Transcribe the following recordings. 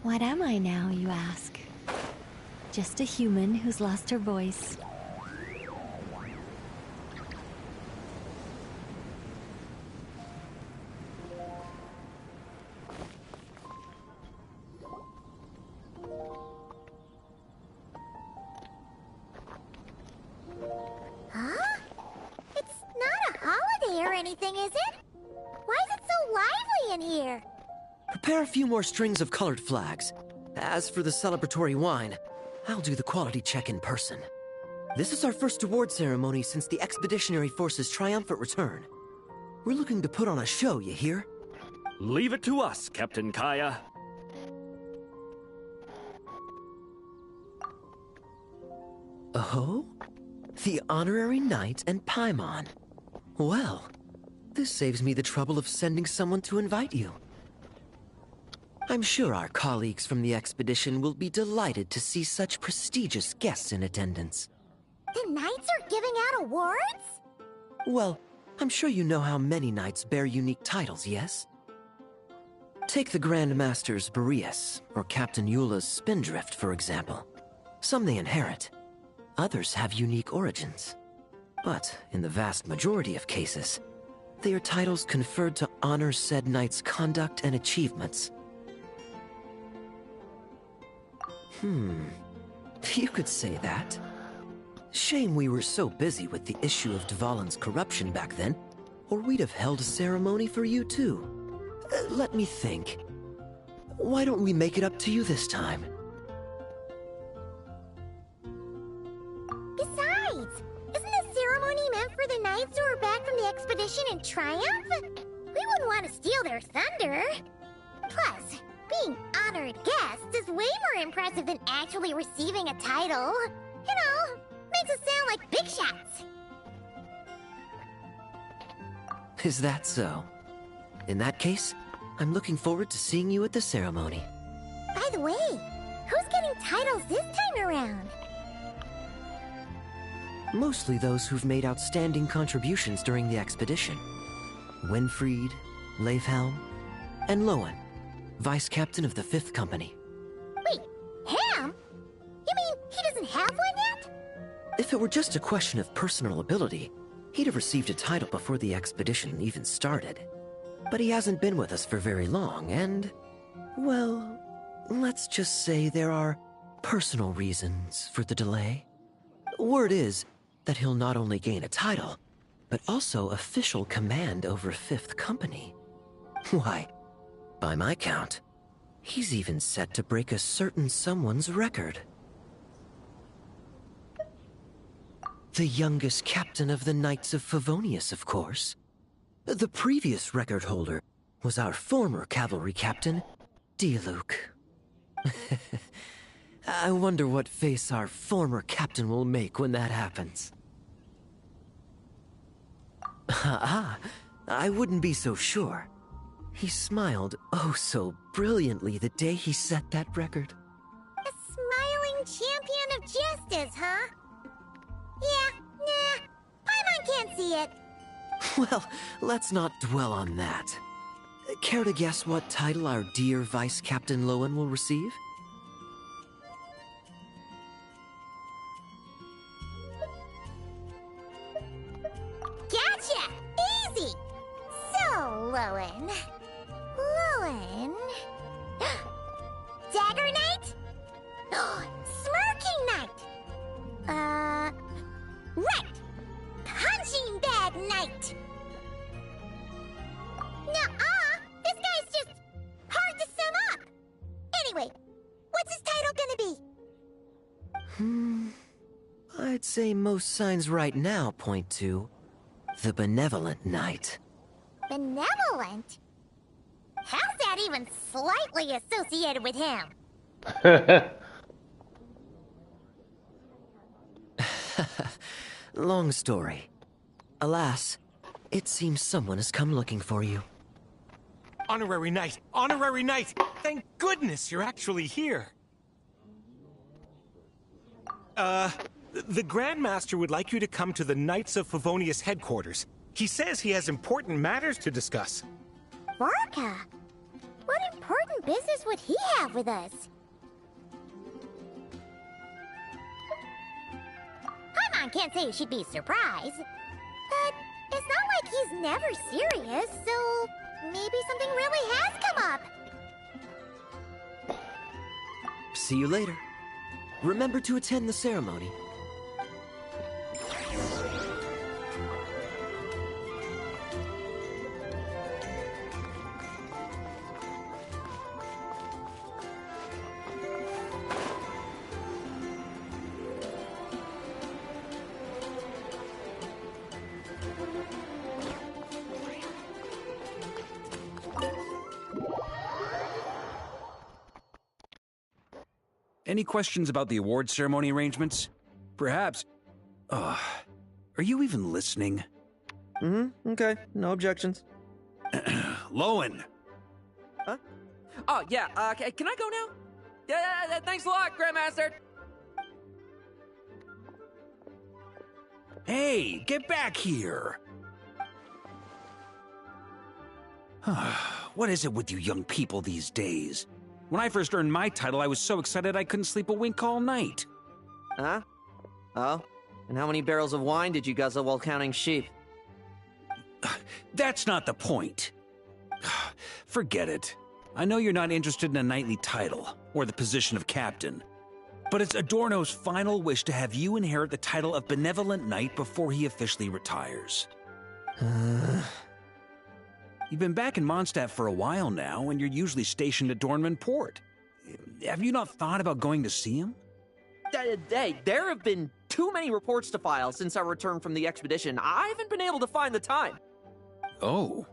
What am I now, you ask? Just a human who's lost her voice. Huh? It's not a holiday or anything, is it? Why is it so lively in here? Prepare a few more strings of colored flags. As for the celebratory wine, I'll do the quality check in person. This is our first award ceremony since the Expeditionary Force's triumphant return. We're looking to put on a show, you hear? Leave it to us, Captain Kaya. Oh? The Honorary Knight and Paimon. Well, this saves me the trouble of sending someone to invite you. I'm sure our colleagues from the expedition will be delighted to see such prestigious guests in attendance. The knights are giving out awards? Well, I'm sure you know how many knights bear unique titles, yes? Take the Grand Master's Boreas, or Captain Eula's Spindrift, for example. Some they inherit. Others have unique origins. But in the vast majority of cases, they are titles conferred to honor said knight's conduct and achievements. You could say that. Shame we were so busy with the issue of Dvalin's corruption back then, or we'd have held a ceremony for you too. Let me think. Why don't we make it up to you this time? Besides, isn't the ceremony meant for the knights who are back from the expedition in triumph? We wouldn't want to steal their thunder. Plus, being honored guests is way more impressive than actually receiving a title. You know, makes us sound like big shots. Is that so? In that case, I'm looking forward to seeing you at the ceremony. By the way, who's getting titles this time around? Mostly those who've made outstanding contributions during the expedition. Winfried, Leifhelm, and Lohen, Vice Captain of the 5th Company. Wait, him? You mean he doesn't have one yet? If it were just a question of personal ability, he'd have received a title before the expedition even started. But he hasn't been with us for very long, and, well, let's just say there are personal reasons for the delay. Word is that he'll not only gain a title, but also official command over 5th Company. Why, by my count, he's even set to break a certain someone's record. The youngest captain of the Knights of Favonius, of course. The previous record holder was our former cavalry captain, Diluc. I wonder what face our former captain will make when that happens. I wouldn't be so sure. He smiled oh so brilliantly the day he set that record. A smiling champion of justice, huh? Yeah, nah, Paimon can't see it. Well, let's not dwell on that. Care to guess what title our dear Vice Captain Lohen will receive? Gotcha! Easy! So, Lohen... Dagger Knight? Smirking Knight! Right! Punching Bag Knight! Nuh-uh! This guy's just hard to sum up! Anyway, what's his title gonna be? I'd say most signs right now point to the Benevolent Knight. Benevolent? How's that even slightly associated with him? Long story. Alas, it seems someone has come looking for you. Honorary Knight! Honorary Knight! Thank goodness you're actually here! The Grand Master would like you to come to the Knights of Favonius headquarters. He says he has important matters to discuss. Vorka? What important business would he have with us? Paimon can't say she'd be surprised. But it's not like he's never serious, so maybe something really has come up. See you later. Remember to attend the ceremony. Any questions about the award ceremony arrangements? Perhaps... are you even listening? Okay. No objections. Lohen! Huh? Oh, yeah, can I go now? Yeah, thanks a lot, Grandmaster! Hey, get back here! What is it with you young people these days? When I first earned my title, I was so excited I couldn't sleep a wink all night. Huh? Oh? And how many barrels of wine did you guzzle while counting sheep? That's not the point. Forget it. I know you're not interested in a knightly title, or the position of captain. But it's Adorno's final wish to have you inherit the title of Benevolent Knight before he officially retires. You've been back in Mondstadt for a while now, and you're usually stationed at Dornman Port. Have you not thought about going to see him? Hey, there have been too many reports to file since our return from the expedition. I haven't been able to find the time. Oh.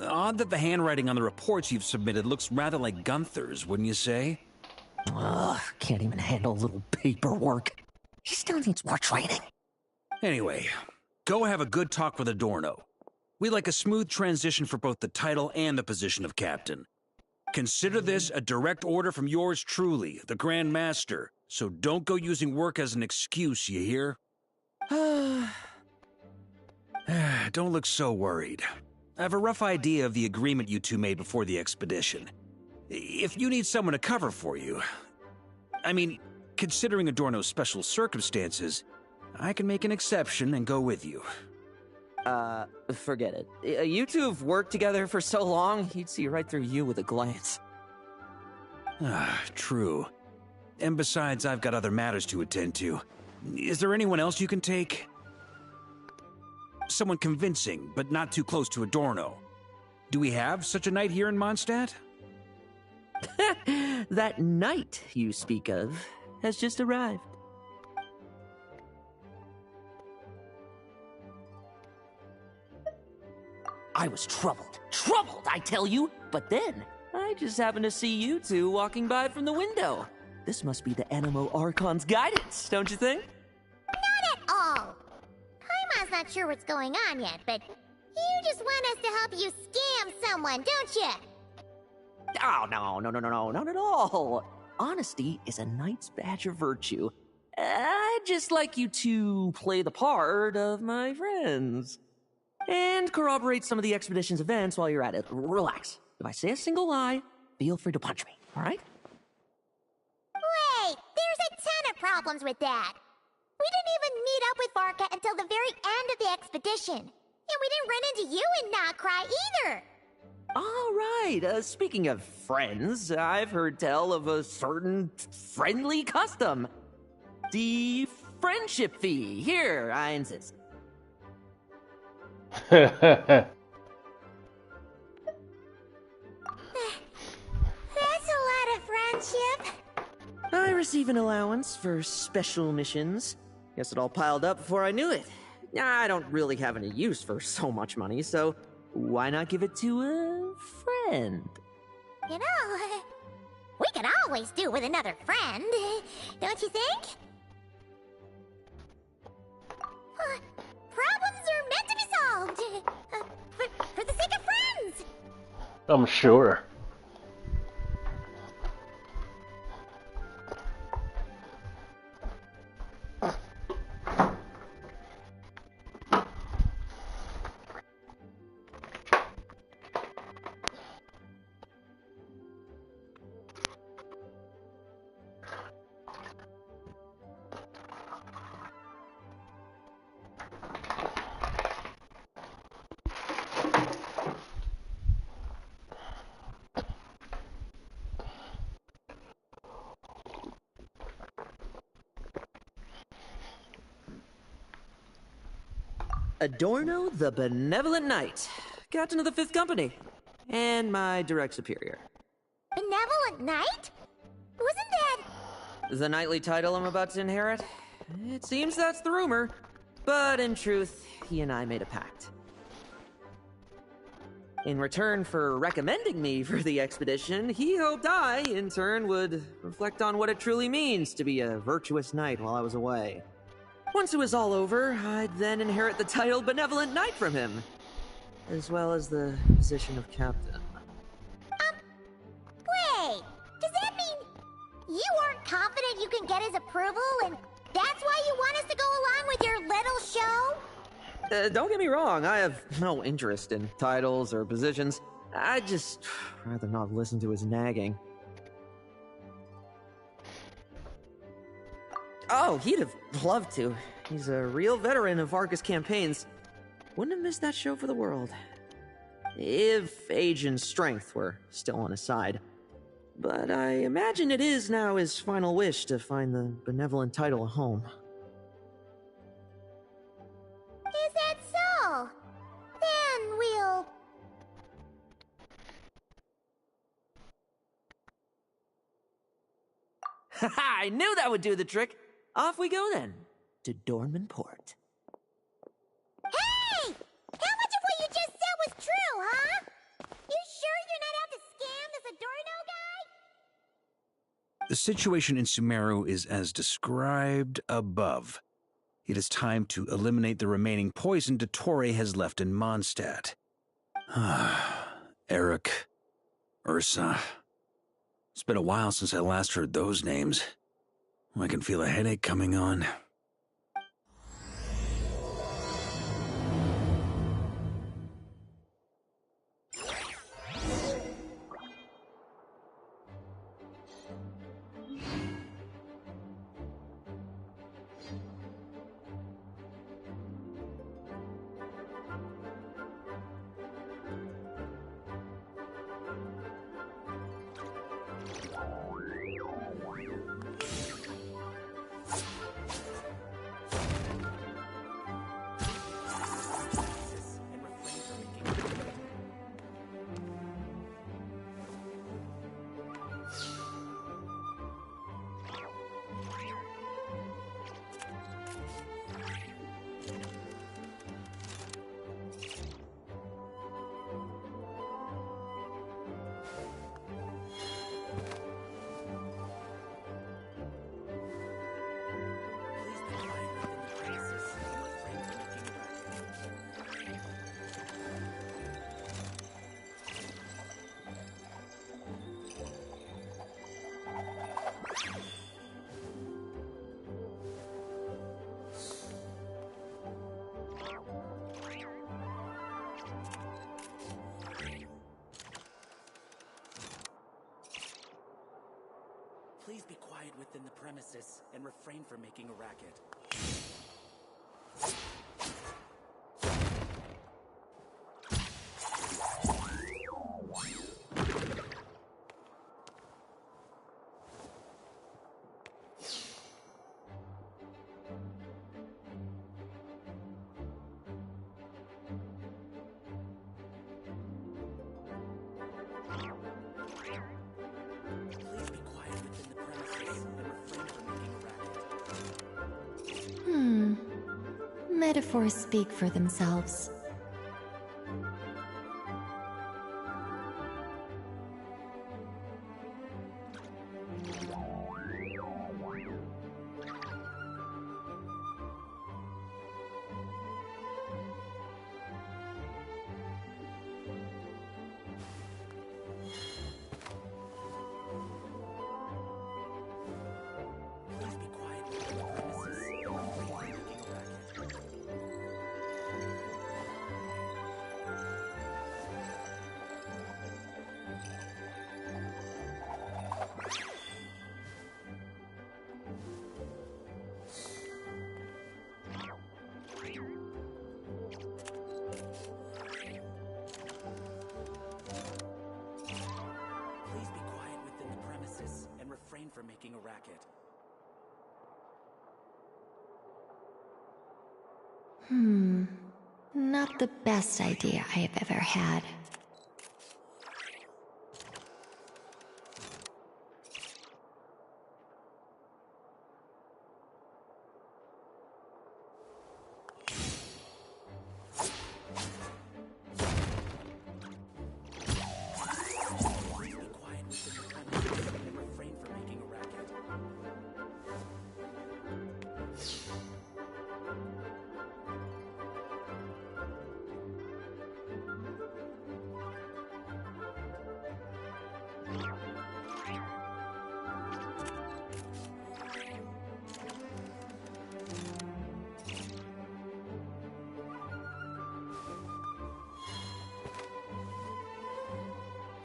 Odd that the handwriting on the reports you've submitted looks rather like Gunther's, wouldn't you say? Ugh, can't even handle a little paperwork. He still needs more training. Anyway, go have a good talk with Adorno. We'd like a smooth transition for both the title and the position of captain. Consider this a direct order from yours truly, the Grand Master, so don't go using work as an excuse, you hear? Don't look so worried. I have a rough idea of the agreement you two made before the expedition. If you need someone to cover for you... I mean, considering Adorno's special circumstances, I can make an exception and go with you. Forget it. You two have worked together for so long, he'd see right through you with a glance. True. And besides, I've got other matters to attend to. Is there anyone else you can take? Someone convincing, but not too close to Adorno. Do we have such a knight here in Mondstadt? That knight you speak of has just arrived. I was troubled, I tell you, but then I just happened to see you two walking by from the window. This must be the Animo Archon's guidance, don't you think? Not at all. Paimon's not sure what's going on yet, but you just want us to help you scam someone, don't you? Oh, no, not at all. Honesty is a knight's badge of virtue. I'd just like you to play the part of my friends. And corroborate some of the expedition's events while you're at it. Relax. If I say a single lie, feel free to punch me, all right? Wait, there's a ton of problems with that. We didn't even meet up with Varka until the very end of the expedition. And we didn't run into you in Nocry either. All right, speaking of friends, I've heard tell of a certain friendly custom. The friendship fee. Here, I insist. That's a lot of friendship. I receive an allowance for special missions. Guess it all piled up before I knew it. I don't really have any use for so much money, so why not give it to a friend? You know, we could always do with another friend, don't you think? Problems are meant to be solved. For the sake of friends. I'm sure. Adorno the Benevolent Knight, Captain of the Fifth Company, and my direct superior. Benevolent Knight? Wasn't that... The knightly title I'm about to inherit? It seems that's the rumor, but in truth, he and I made a pact. In return for recommending me for the expedition, he hoped I, in turn, would reflect on what it truly means to be a virtuous knight while I was away. Once it was all over, I'd then inherit the title Benevolent Knight from him, as well as the position of captain. Wait, does that mean you aren't confident you can get his approval, and that's why you want us to go along with your little show? Don't get me wrong, I have no interest in titles or positions. I'd just rather not listen to his nagging. Oh, he'd have loved to. He's a real veteran of Arcus campaigns. Wouldn't have missed that show for the world. If age and strength were still on his side. But I imagine it is now his final wish to find the benevolent title a home. Is that so? Then we'll... Haha, I knew that would do the trick! Off we go then, to Dorman Port. Hey! How much of what you just said was true, huh? You sure you're not out to scam this Adorno guy? The situation in Sumeru is as described above. It is time to eliminate the remaining poison Dottore has left in Mondstadt. Eric, Ursa. It's been a while since I last heard those names. I can feel a headache coming on. Please be quiet within the premises and refrain from making a racket. Metaphors speak for themselves. For making a racket. Not the best idea I have ever had.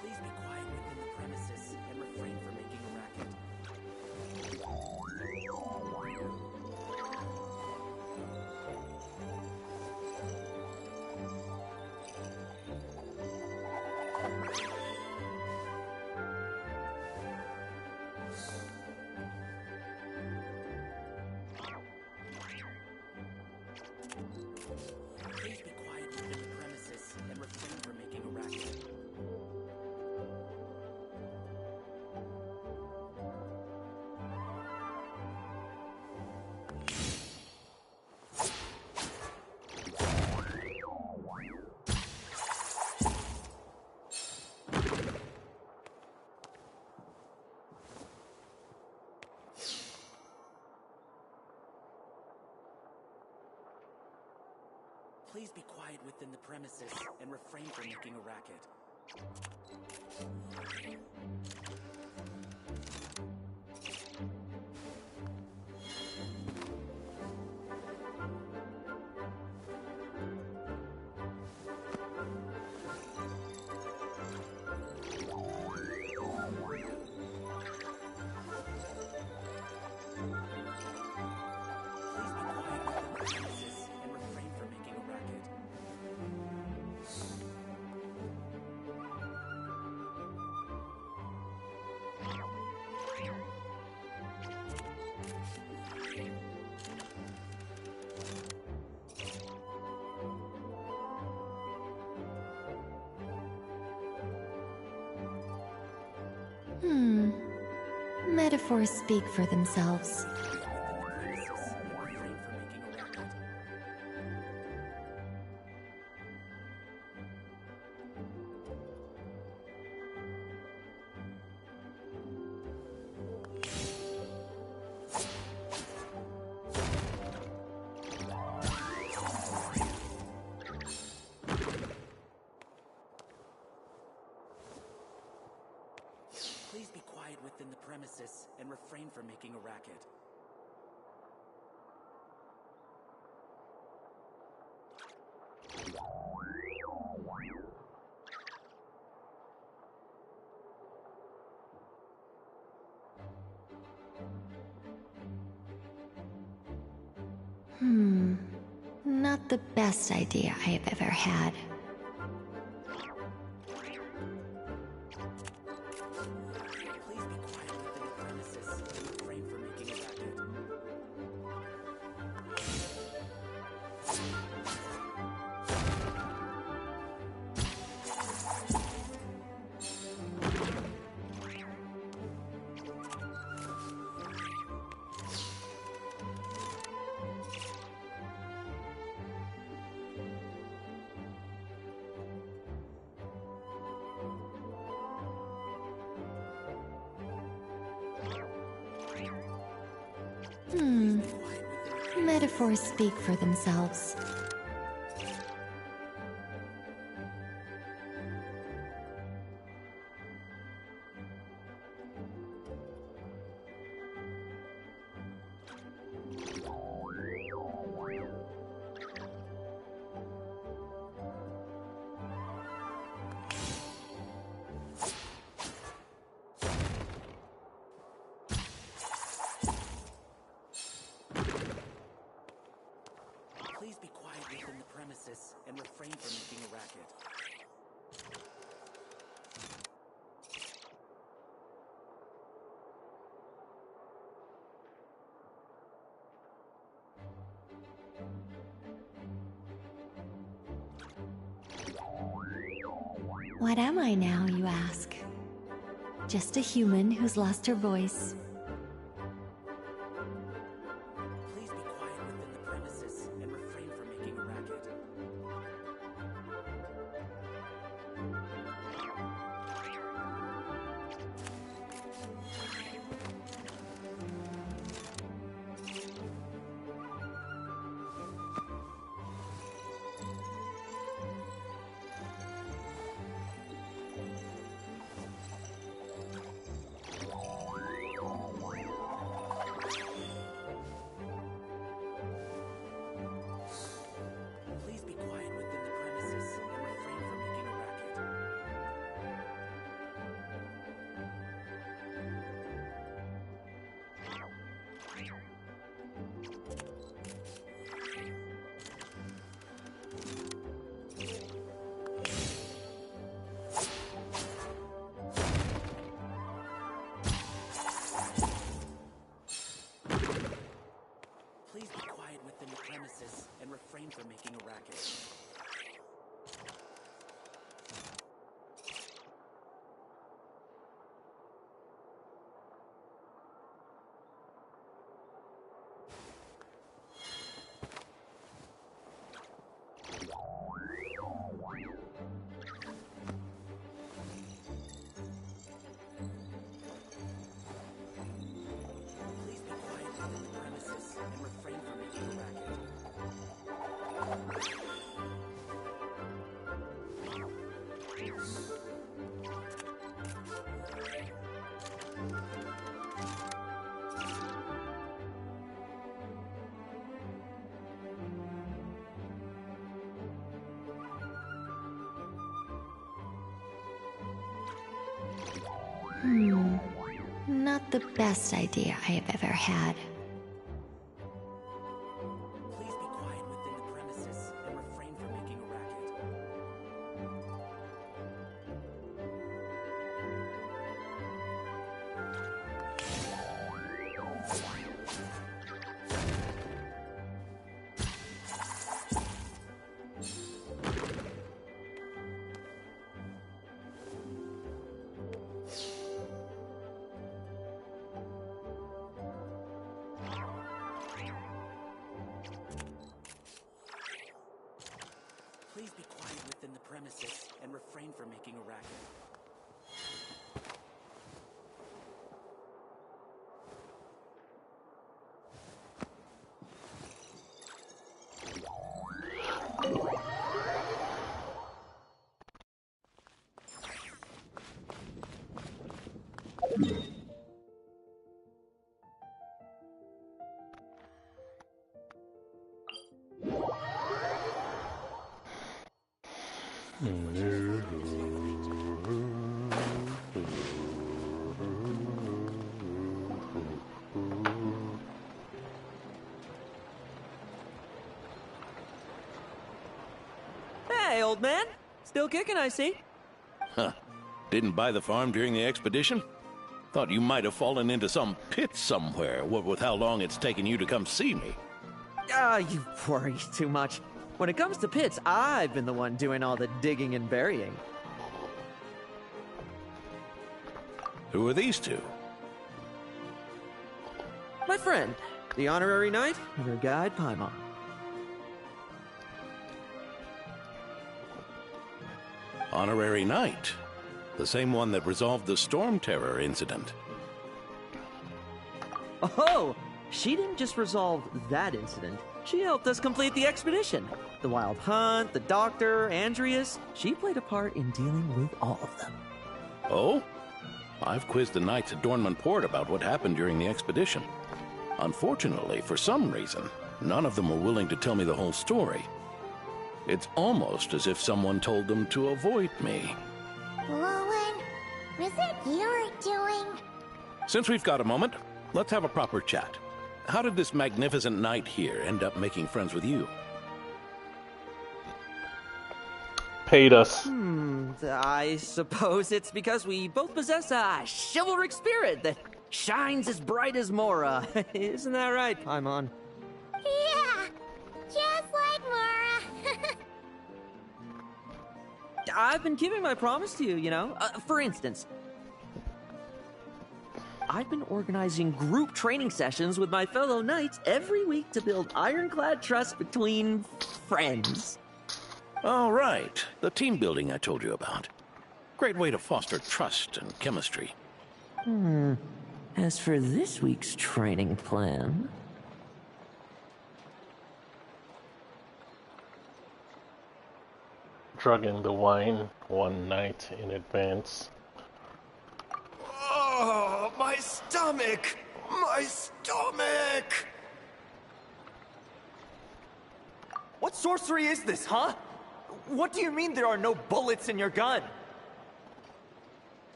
Please be quiet within the premises and refrain from making a racket. Please be quiet within the premises and refrain from making a racket. Please be quiet within the premises and refrain from making a racket. Please be quiet within the premises and refrain from making a racket. Metaphors speak for themselves. Please be quiet within the premises and refrain from making a racket. Not the best idea I have ever had. Please be quiet within the premises and refrain from making a racket. Metaphors speak for themselves. Please be quiet within the premises and refrain from making a racket. What am I now, you ask? Just a human who's lost her voice. Please be quiet within the premises and refrain from making a racket. Please be quiet within the premises and refrain from making a racket. Please be quiet within the premises and refrain from making a racket. Please be quiet within the premises and refrain from making a racket. Not the best idea I have ever had. Please be quiet within the premises and refrain from making a racket. Please be quiet within the premises and refrain from making a racket. Hey, old man. Still kicking, I see. Huh. Didn't buy the farm during the expedition? Thought you might have fallen into some pit somewhere, what with how long it's taken you to come see me. You worry too much. When it comes to pits, I've been the one doing all the digging and burying. Who are these two? My friend, the honorary knight, and her guide, Paimon. Honorary Knight. The same one that resolved the Storm Terror incident. Oh, she didn't just resolve that incident. She helped us complete the expedition. The Wild Hunt, the Doctor, Andreas. She played a part in dealing with all of them. Oh? I've quizzed the knights at Dornman Port about what happened during the expedition. Unfortunately, for some reason, none of them were willing to tell me the whole story. It's almost as if someone told them to avoid me. Lowen, was it you were doing? Since we've got a moment, let's have a proper chat. How did this magnificent knight here end up making friends with you? Paid us. I suppose it's because we both possess a chivalric spirit that shines as bright as Mora. Isn't that right, Paimon? Yeah, just like Mora. I've been keeping my promise to you, you know? For instance, I've been organizing group training sessions with my fellow knights every week to build ironclad trust between friends. All right, the team building I told you about. Great way to foster trust and chemistry. As for this week's training plan... Drugging the wine one night in advance. Oh, my stomach! My stomach! What sorcery is this, huh? What do you mean there are no bullets in your gun?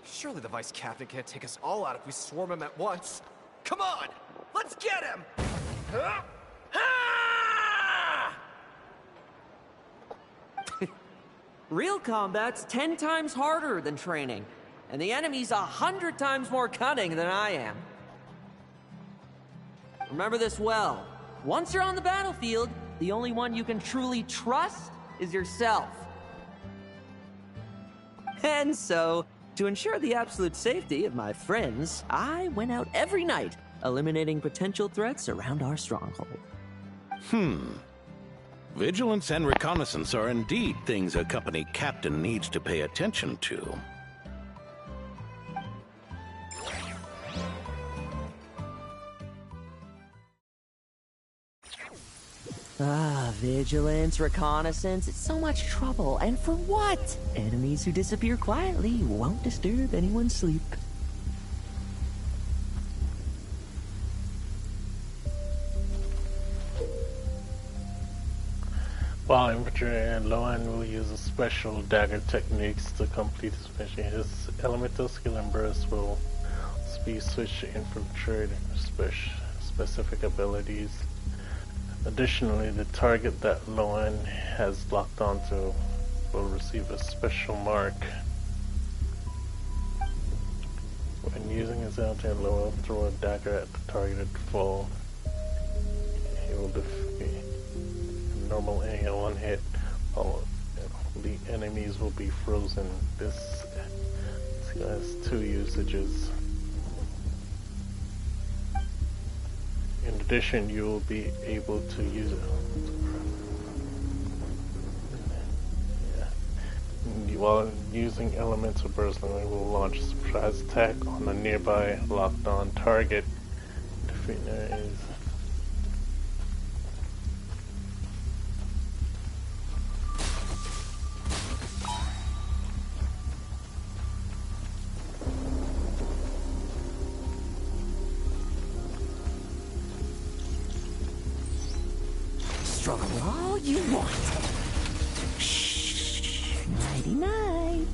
Surely the Vice Captain can't take us all out if we swarm him at once. Come on! Let's get him! Huh? Real combat's 10 times harder than training, and the enemy's 100 times more cunning than I am. Remember this well. Once you're on the battlefield, the only one you can truly trust is yourself. And so, to ensure the absolute safety of my friends, I went out every night, eliminating potential threats around our stronghold. Vigilance and reconnaissance are indeed things a company captain needs to pay attention to. Vigilance, reconnaissance, it's so much trouble. And for what? Enemies who disappear quietly won't disturb anyone's sleep. While infantry and Lohen will use special dagger techniques to complete his mission, his elemental skill and burst will be switched to infantry specific abilities. Additionally, the target that Lohen has locked onto will receive a special mark. When using his elemental, Lohen will throw a dagger at the targeted foe. He will defeat normal in one hit. All the enemies will be frozen. This has 2 usages. In addition, you will be able to use it. While using elemental burst, we will launch a surprise attack on a nearby locked-on target. Defeating is Struggle all you want. Shh. Nighty night.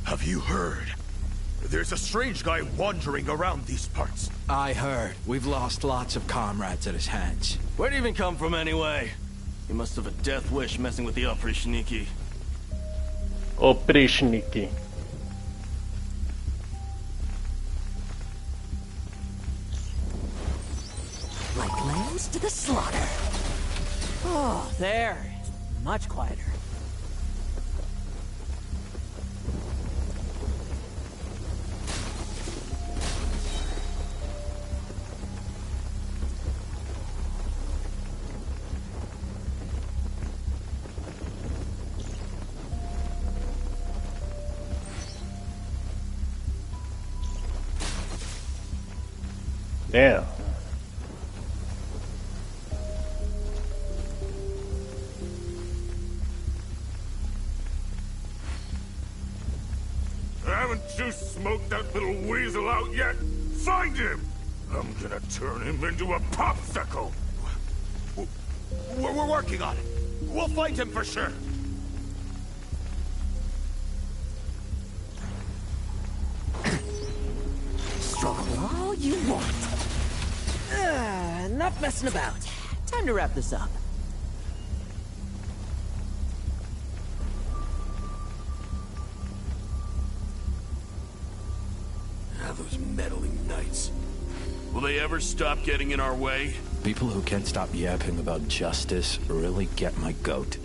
Have you heard? There's a strange guy wandering around these parts. I heard. We've lost lots of comrades at his hands. Where'd he even come from anyway? He must have a death wish messing with the Oprichniki. Oprichniki. Like lambs to the slaughter. Oh, there. Much quieter. Damn. Haven't you smoked that little weasel out yet? Find him! I'm gonna turn him into a popsicle! We're working on it. We'll find him for sure. Struggle all you want. Enough messing about. Time to wrap this up. Those meddling knights. Will they ever stop getting in our way? People who can't stop yapping about justice really get my goat.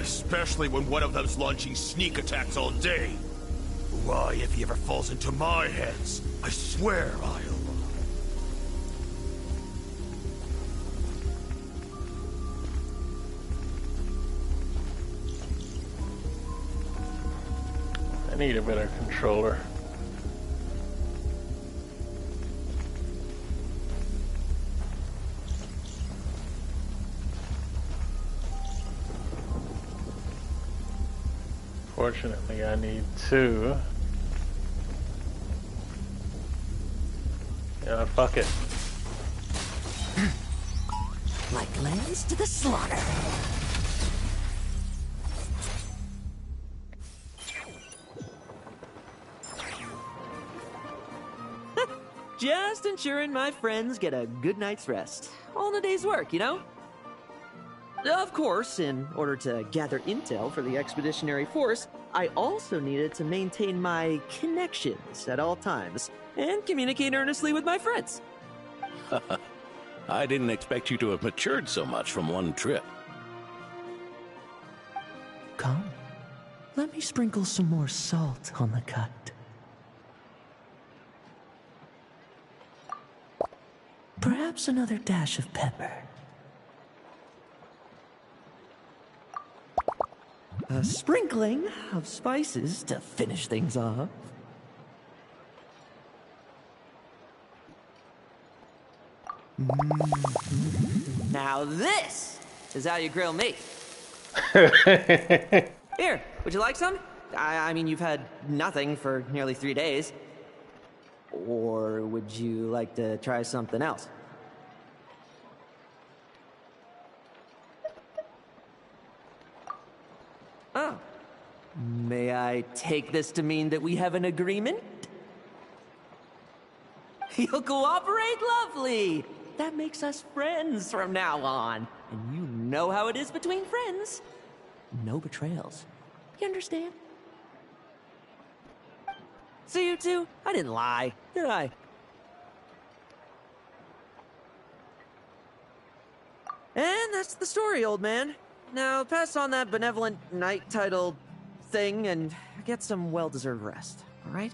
Especially when one of them's launching sneak attacks all day. Why, if he ever falls into my hands, I swear I'll... I need a better controller. Fortunately, I need two. Yeah, fuck it. Like lambs to the slaughter. Just ensuring my friends get a good night's rest. All in a day's work, you know? Of course, in order to gather intel for the expeditionary force, I also needed to maintain my connections at all times and communicate earnestly with my friends. I didn't expect you to have matured so much from one trip. Come, let me sprinkle some more salt on the cut. Perhaps another dash of pepper. A sprinkling of spices to finish things off. Now this is how you grill me. Here, would you like some? I mean, you've had nothing for nearly 3 days. Or would you like to try something else? Oh. May I take this to mean that we have an agreement? You'll cooperate? Lovely! That makes us friends from now on. And you know how it is between friends. No betrayals. You understand? So you two, I didn't lie, did I? And that's the story, old man. Now pass on that benevolent knight title thing and get some well-deserved rest, all right?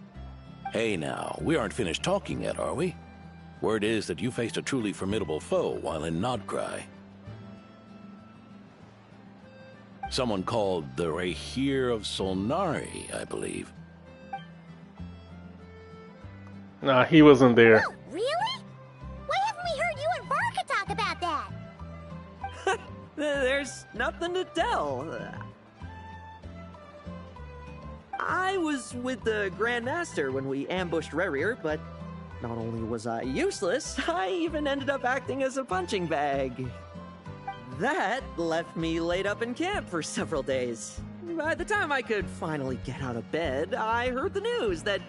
Hey now, we aren't finished talking yet, are we? Word is that you faced a truly formidable foe while in Nodcry. Someone called the Rahir of Solnari, I believe. Nah, he wasn't there. Oh, really? Why haven't we heard you and Barca talk about that? There's nothing to tell. I was with the Grand Master when we ambushed Rerir, but not only was I useless, I even ended up acting as a punching bag. That left me laid up in camp for several days. By the time I could finally get out of bed, I heard the news that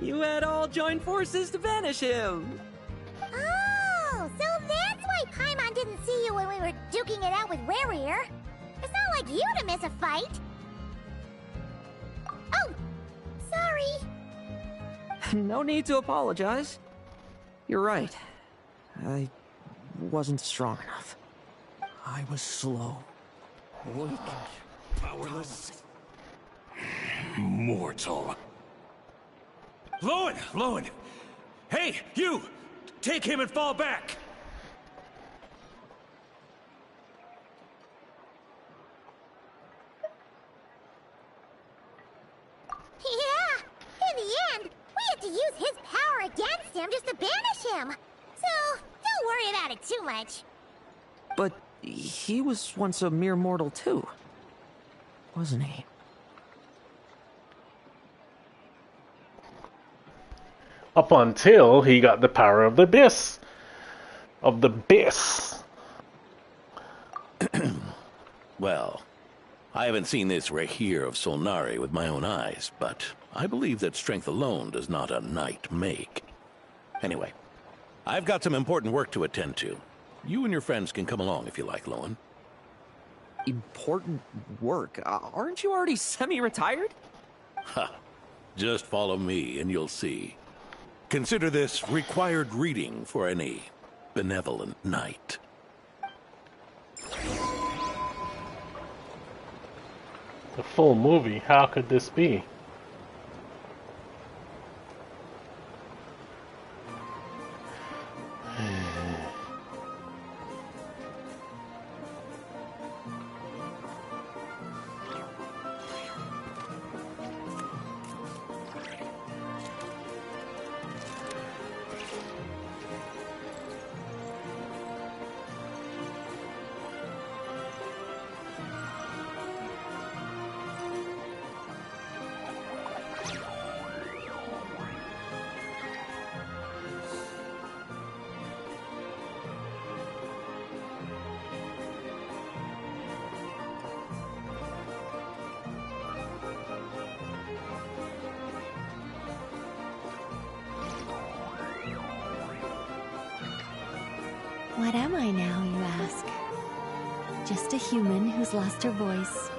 you had all joined forces to banish him. Oh, so that's why Paimon didn't see you when we were duking it out with Rerir. It's not like you to miss a fight. Oh, sorry. No need to apologize. You're right. I wasn't strong enough. I was slow. Weak. Powerless. Mortal. Lohen! Hey, you! Take him and fall back! Yeah! In the end, we had to use his power against him just to banish him. So, don't worry about it too much. But he was once a mere mortal too, wasn't he? Up until he got the power of the Abyss. Well, I haven't seen this Rehir of Solnari with my own eyes, but I believe that strength alone does not a knight make. Anyway, I've got some important work to attend to. You and your friends can come along if you like, Lohen. Important work? Aren't you already semi-retired? Ha! Just follow me and you'll see. Consider this required reading for any benevolent knight. The full movie, how could this be? What am I now, you ask? Just a human who's lost her voice.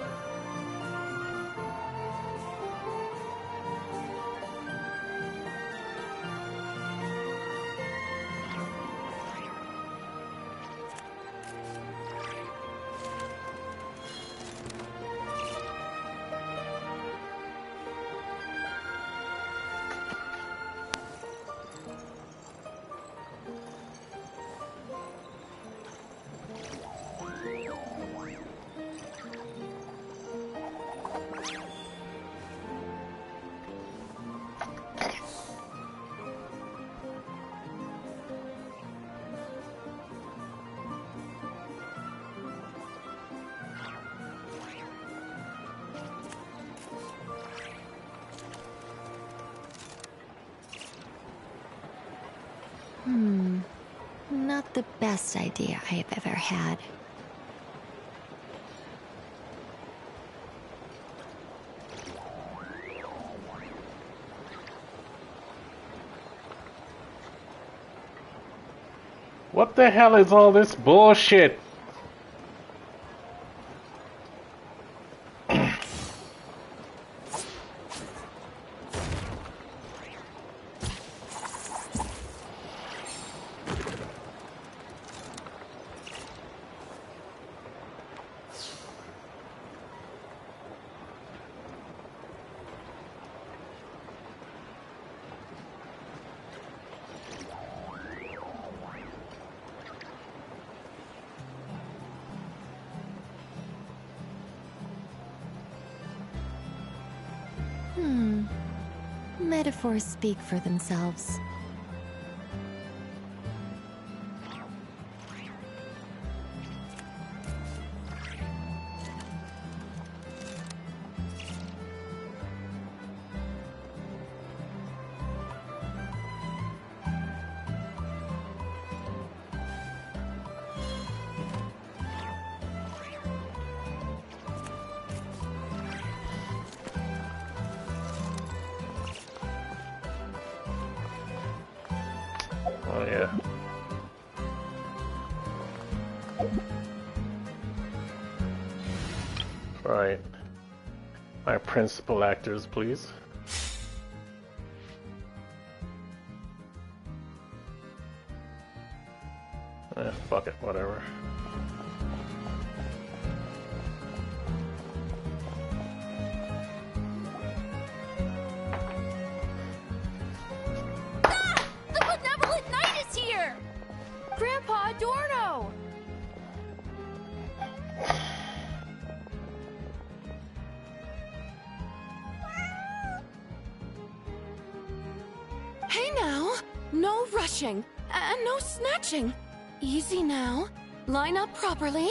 Not the best idea I have ever had. What the hell is all this bullshit? Metaphors speak for themselves. Oh yeah. Right. My principal actors, please. Fuck it, whatever. Grandpa Adorno! Hey now! No rushing, and no snatching. Easy now. Line up properly.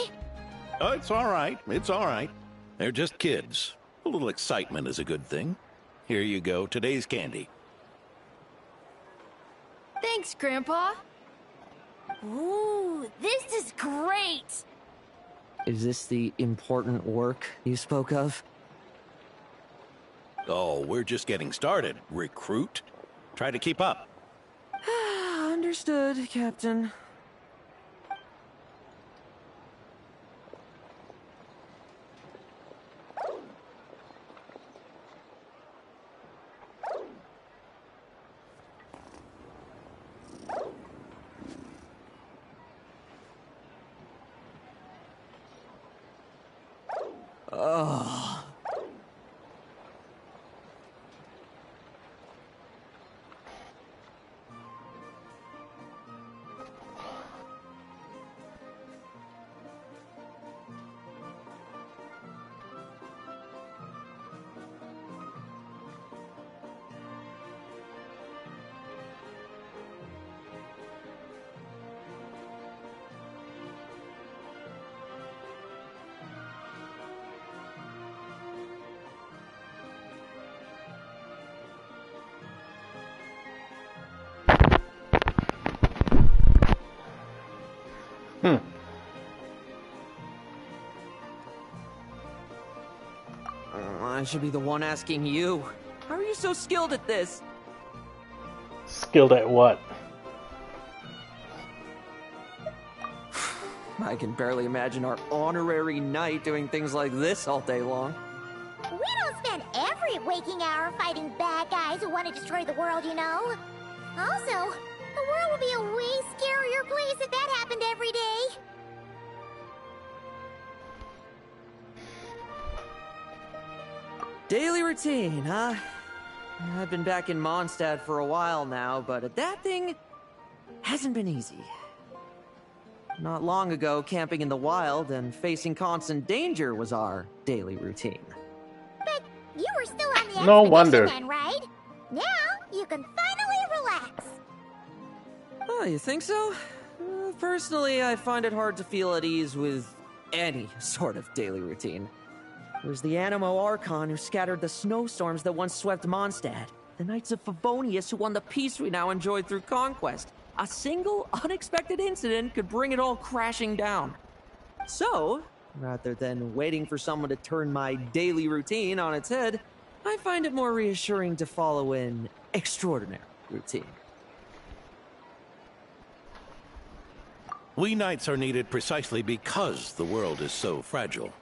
Oh, it's all right. It's all right. They're just kids. A little excitement is a good thing. Here you go, today's candy. Thanks, Grandpa. Ooh, this is great! Is this the important work you spoke of? Oh, we're just getting started, recruit. Try to keep up. Understood, Captain. Oh. I should be the one asking you. How are you so skilled at this? Skilled at what? I can barely imagine our honorary knight doing things like this all day long. We don't spend every waking hour fighting bad guys who want to destroy the world, you know. Also, the world would be a way scarier place if that happened every day. Daily routine, huh? I've been back in Mondstadt for a while now, but adapting hasn't been easy. Not long ago, camping in the wild and facing constant danger was our daily routine. But you were still on the No expedition wonder. then, right? Now you can finally relax. Oh, you think so? Personally, I find it hard to feel at ease with any sort of daily routine. It was the Animo Archon who scattered the snowstorms that once swept Mondstadt. The Knights of Favonius who won the peace we now enjoy through conquest. A single, unexpected incident could bring it all crashing down. So, rather than waiting for someone to turn my daily routine on its head, I find it more reassuring to follow an extraordinary routine. We knights are needed precisely because the world is so fragile.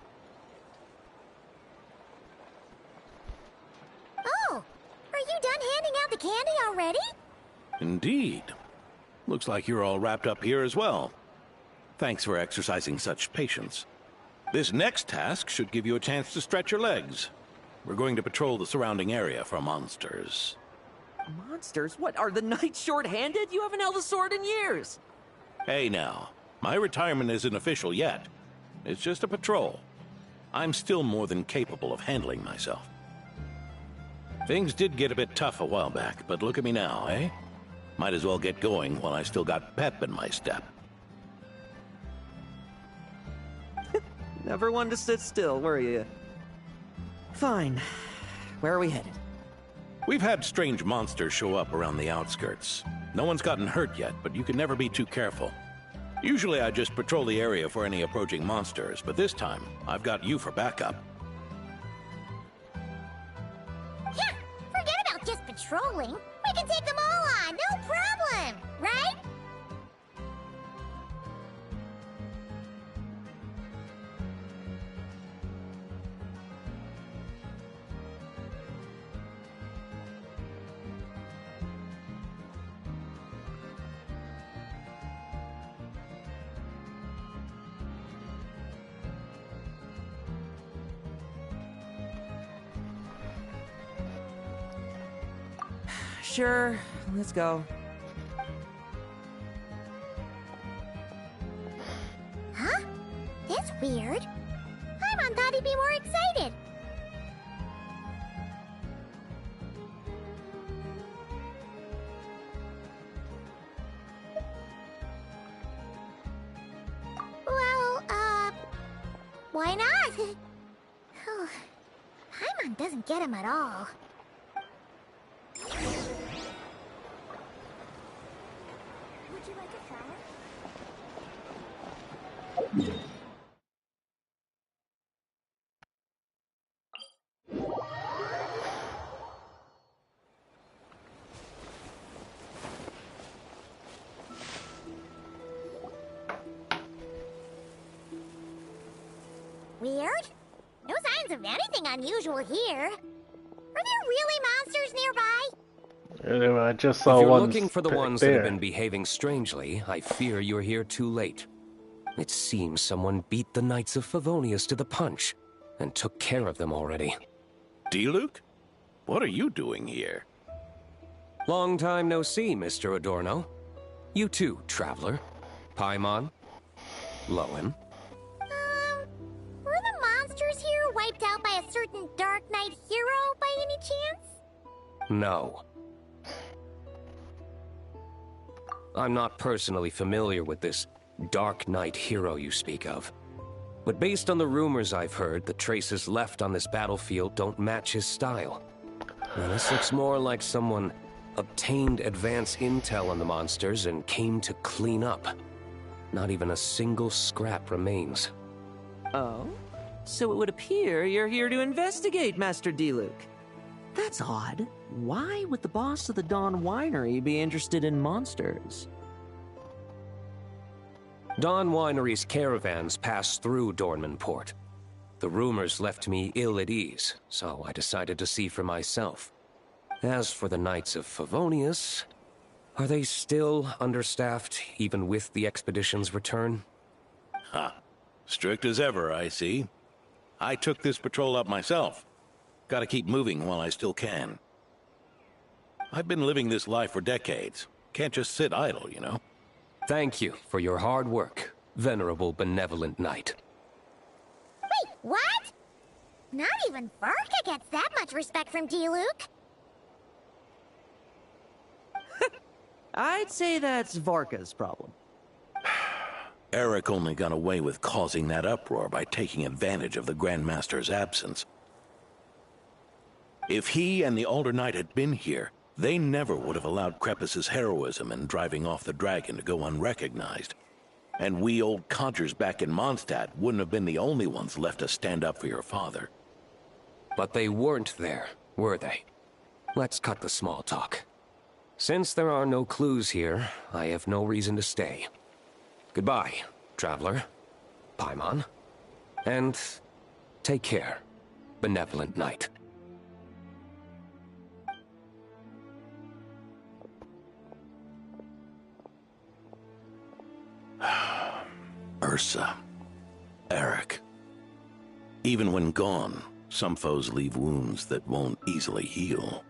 Oh, are you done handing out the candy already? Indeed. Looks like you're all wrapped up here as well. Thanks for exercising such patience. This next task should give you a chance to stretch your legs. We're going to patrol the surrounding area for monsters. Monsters? What, are the knights short-handed? You haven't held a sword in years! Hey now, my retirement isn't official yet. It's just a patrol. I'm still more than capable of handling myself. Things did get a bit tough a while back, but look at me now, eh? Might as well get going while I still got pep in my step. Never one to sit still, were you? Fine. Where are we headed? We've had strange monsters show up around the outskirts. No one's gotten hurt yet, but you can never be too careful. Usually I just patrol the area for any approaching monsters, but this time, I've got you for backup. Yeah, forget about just patrolling. We can take them all on, no problem, right? Sure, let's go. Huh? That's weird. Paimon thought he'd be more excited. Well, why not? Paimon doesn't get him at all. Would you like a flower? Weird. No signs of anything unusual here. Are there really monsters nearby? I just saw If you're one looking for the back ones that have there. been behaving strangely, I fear you're here too late. It seems someone beat the Knights of Favonius to the punch and took care of them already. D-Luke? What are you doing here? Long time no see, Mr. Adorno. You too, traveler. Paimon. Lohen. Were the monsters here wiped out by a certain Dark Knight hero by any chance? No. I'm not personally familiar with this Dark Knight hero you speak of. But based on the rumors I've heard, the traces left on this battlefield don't match his style. Now, this looks more like someone obtained advance intel on the monsters and came to clean up. Not even a single scrap remains. Oh? So it would appear you're here to investigate, Master D-Luke. That's odd. Why would the boss of the Dawn Winery be interested in monsters? Dawn Winery's caravans pass through Dornman Port. The rumors left me ill at ease, so I decided to see for myself. As for the Knights of Favonius, are they still understaffed, even with the expedition's return? Ha. Strict as ever, I see. I took this patrol up myself. Gotta keep moving while I still can. I've been living this life for decades. Can't just sit idle, you know? Thank you for your hard work, venerable benevolent knight. Wait, what? Not even Varka gets that much respect from D-Luke. I'd say that's Varka's problem. Eric only got away with causing that uproar by taking advantage of the Grandmaster's absence. If he and the Alder Knight had been here, they never would have allowed Krepus's heroism in driving off the dragon to go unrecognized. And we old codgers back in Mondstadt wouldn't have been the only ones left to stand up for your father. But they weren't there, were they? Let's cut the small talk. Since there are no clues here, I have no reason to stay. Goodbye, traveler, Paimon, and take care, benevolent knight. Ursa. Eric. Even when gone, some foes leave wounds that won't easily heal.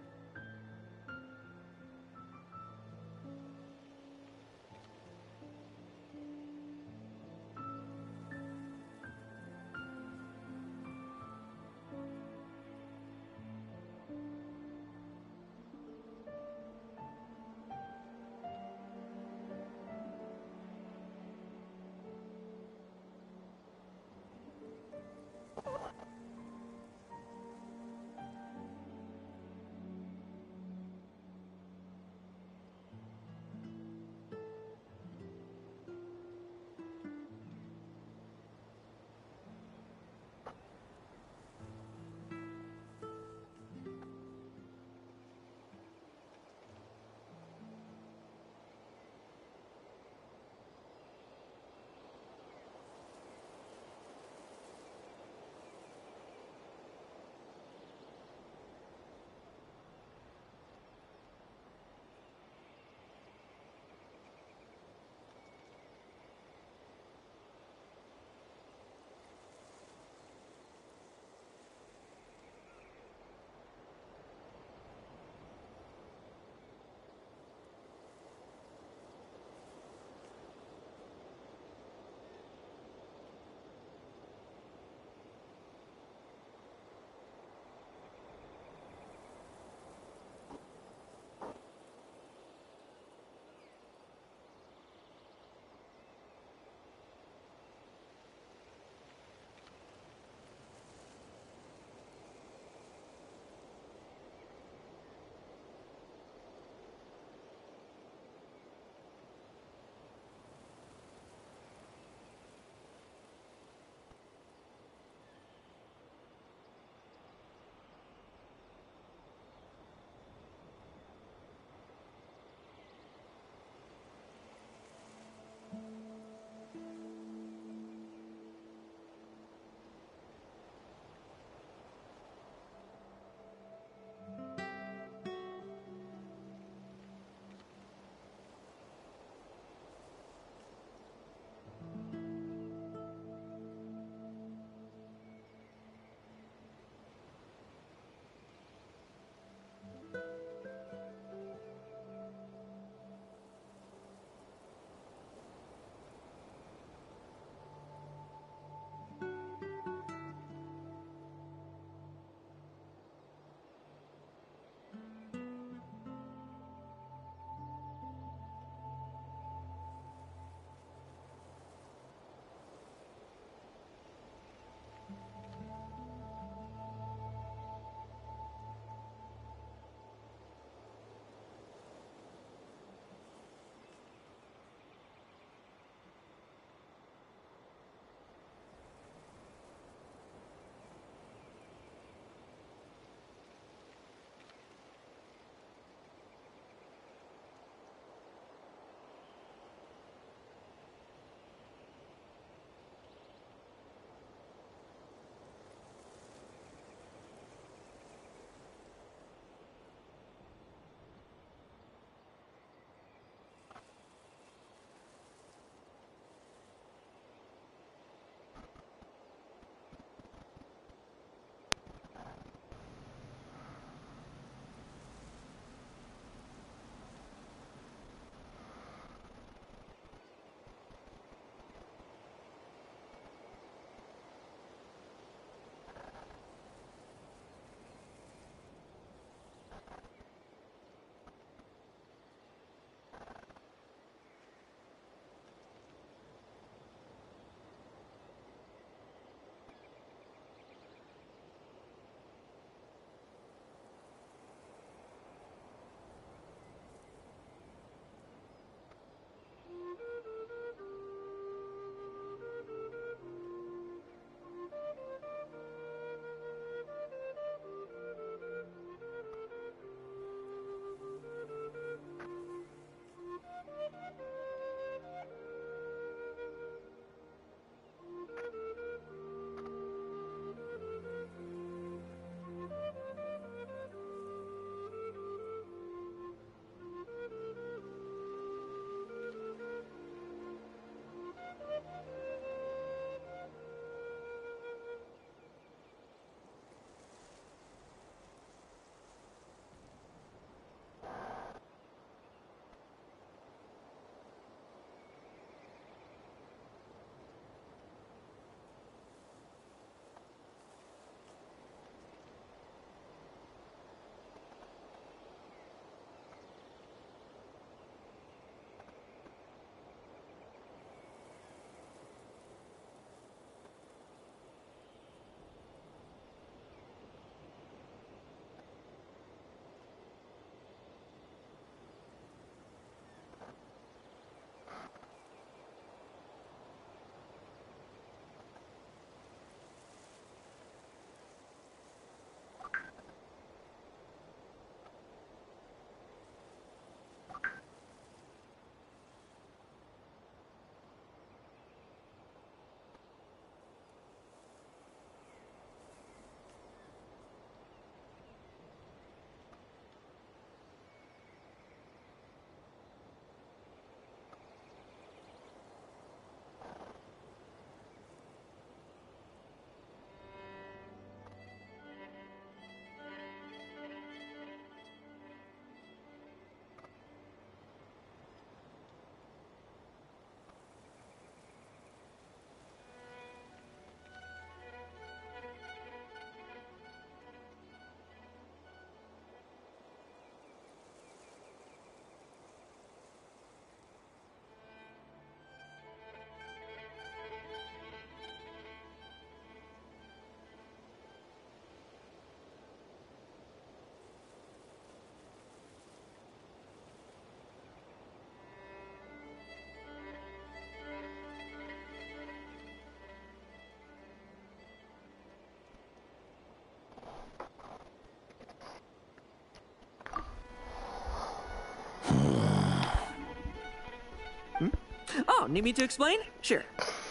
need me to explain? Sure.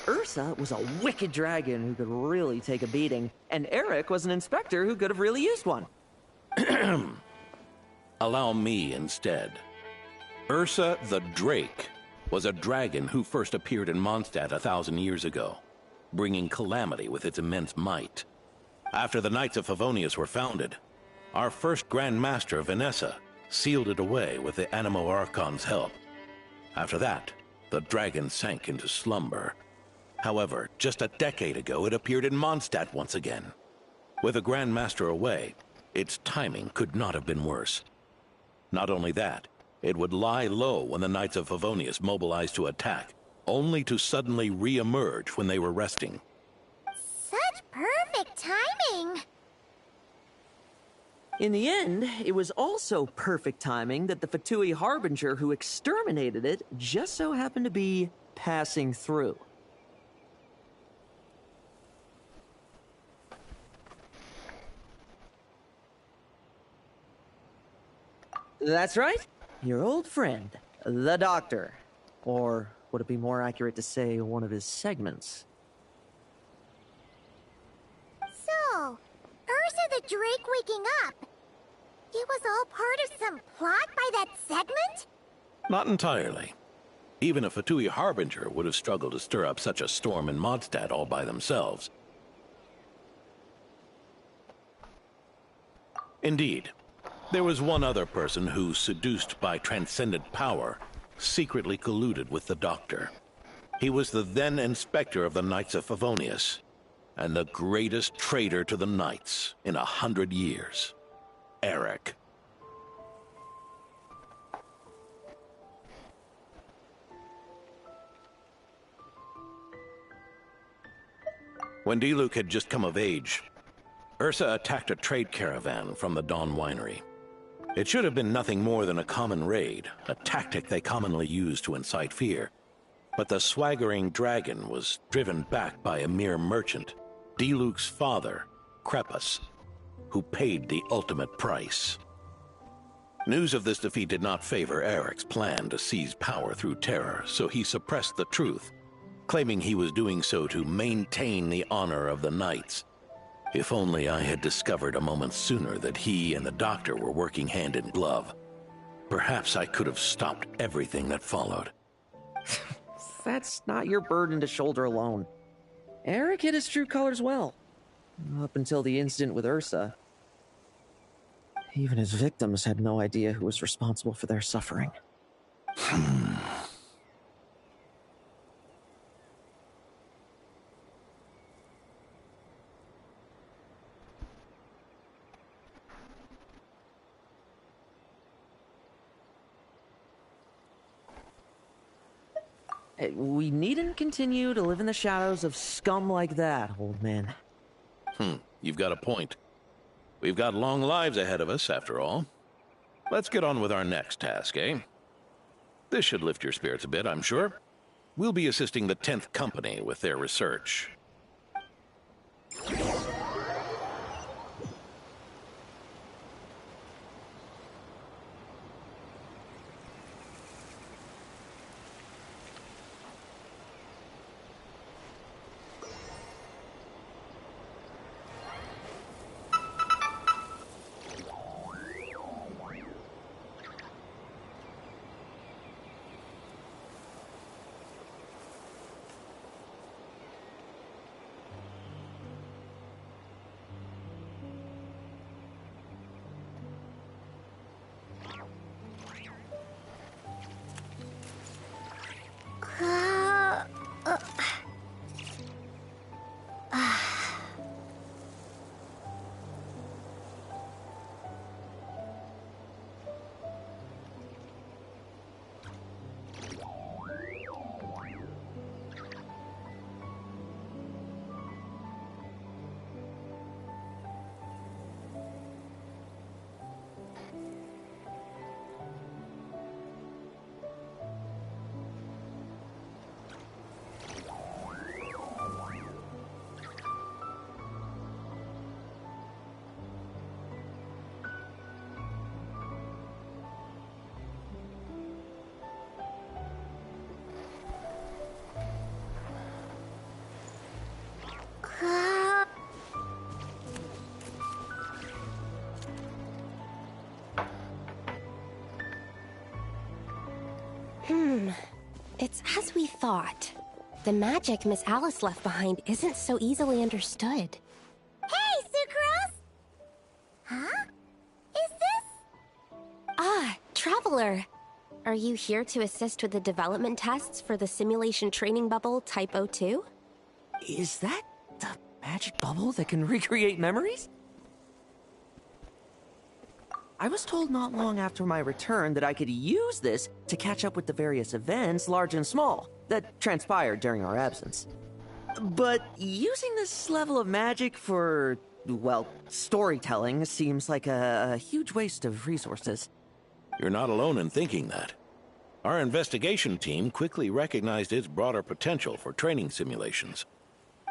Ursa was a wicked dragon who could really take a beating, and Eric was an inspector who could have really used one. Allow me instead. Ursa the Drake was a dragon who first appeared in Mondstadt 1,000 years ago, bringing calamity with its immense might. After the Knights of Favonius were founded, our first Grand Master, Vanessa, sealed it away with the Animo Archon's help. After that, the dragon sank into slumber. However, just a decade ago, it appeared in Mondstadt once again. With the Grand Master away, its timing could not have been worse. Not only that, it would lie low when the Knights of Favonius mobilized to attack, only to suddenly re-emerge when they were resting. Such perfect timing! In the end, it was also perfect timing that the Fatui Harbinger who exterminated it just so happened to be passing through. That's right. Your old friend, the Doctor. Or would it be more accurate to say one of his segments? So, Ursa the Drake waking up. It was all part of some plot by that segment? Not entirely. Even a Fatui Harbinger would have struggled to stir up such a storm in Mondstadt all by themselves. Indeed, there was one other person who, seduced by transcendent power, secretly colluded with the Doctor. He was the then Inspector of the Knights of Favonius, and the greatest traitor to the Knights in 100 years. Eric. When Diluc had just come of age, Ursa attacked a trade caravan from the Dawn Winery. It should have been nothing more than a common raid, a tactic they commonly use to incite fear. But the swaggering dragon was driven back by a mere merchant, Diluc's father, Crepus, who paid the ultimate price. News of this defeat did not favor Eric's plan to seize power through terror, so he suppressed the truth, claiming he was doing so to maintain the honor of the Knights. If only I had discovered a moment sooner that he and the Doctor were working hand in glove. Perhaps I could have stopped everything that followed. That's not your burden to shoulder alone. Eric hid his true colors well. Up until the incident with Ursa. Even his victims had no idea who was responsible for their suffering. We needn't continue to live in the shadows of scum like that, old man. You've got a point. We've got long lives ahead of us, after all. Let's get on with our next task, eh? This should lift your spirits a bit, I'm sure. We'll be assisting the 10th Company with their research. It's as we thought. The magic Miss Alice left behind isn't so easily understood. Hey, Sucrose! Huh? Is this? Ah, Traveler. Are you here to assist with the development tests for the simulation training bubble Type 02? Is that the magic bubble that can recreate memories? I was told not long after my return that I could use this to catch up with the various events, large and small, that transpired during our absence. But using this level of magic for, well, storytelling seems like a huge waste of resources. You're not alone in thinking that. Our investigation team quickly recognized its broader potential for training simulations.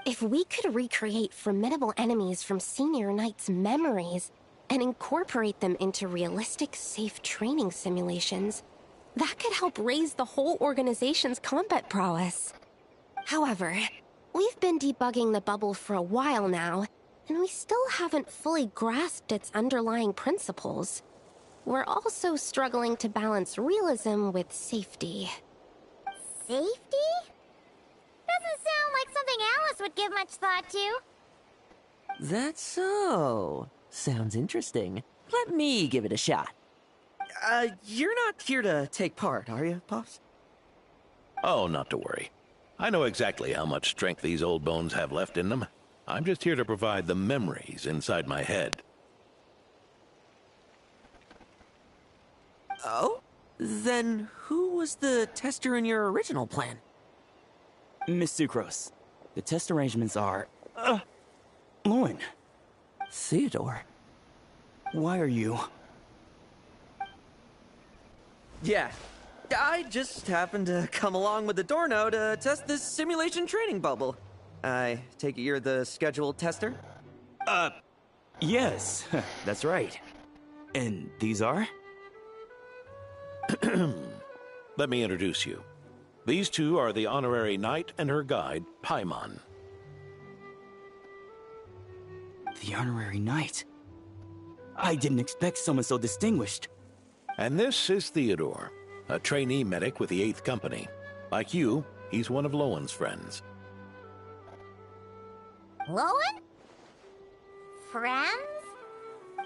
If we could recreate formidable enemies from Senior Knight's memories and incorporate them into realistic, safe training simulations, that could help raise the whole organization's combat prowess. However, we've been debugging the bubble for a while now, and we still haven't fully grasped its underlying principles. We're also struggling to balance realism with safety. Safety? Doesn't sound like something Alice would give much thought to. That's so. Sounds interesting. Let me give it a shot. You're not here to take part, are you, Pops? Oh, not to worry. I know exactly how much strength these old bones have left in them. I'm just here to provide the memories inside my head. Oh? Then who was the tester in your original plan? Miss Sucrose, the test arrangements are... Lohen. Theodore. Why are you... Yeah, I just happened to come along with the Dorno to test this simulation training bubble. I take it you're the scheduled tester? Yes, that's right. And these are? Let me introduce you. These two are the honorary knight and her guide, Paimon. The honorary knight? I didn't expect someone so distinguished. And this is Theodore, a trainee medic with the 8th Company. Like you, he's one of Lowen's friends. Lohen? Friends?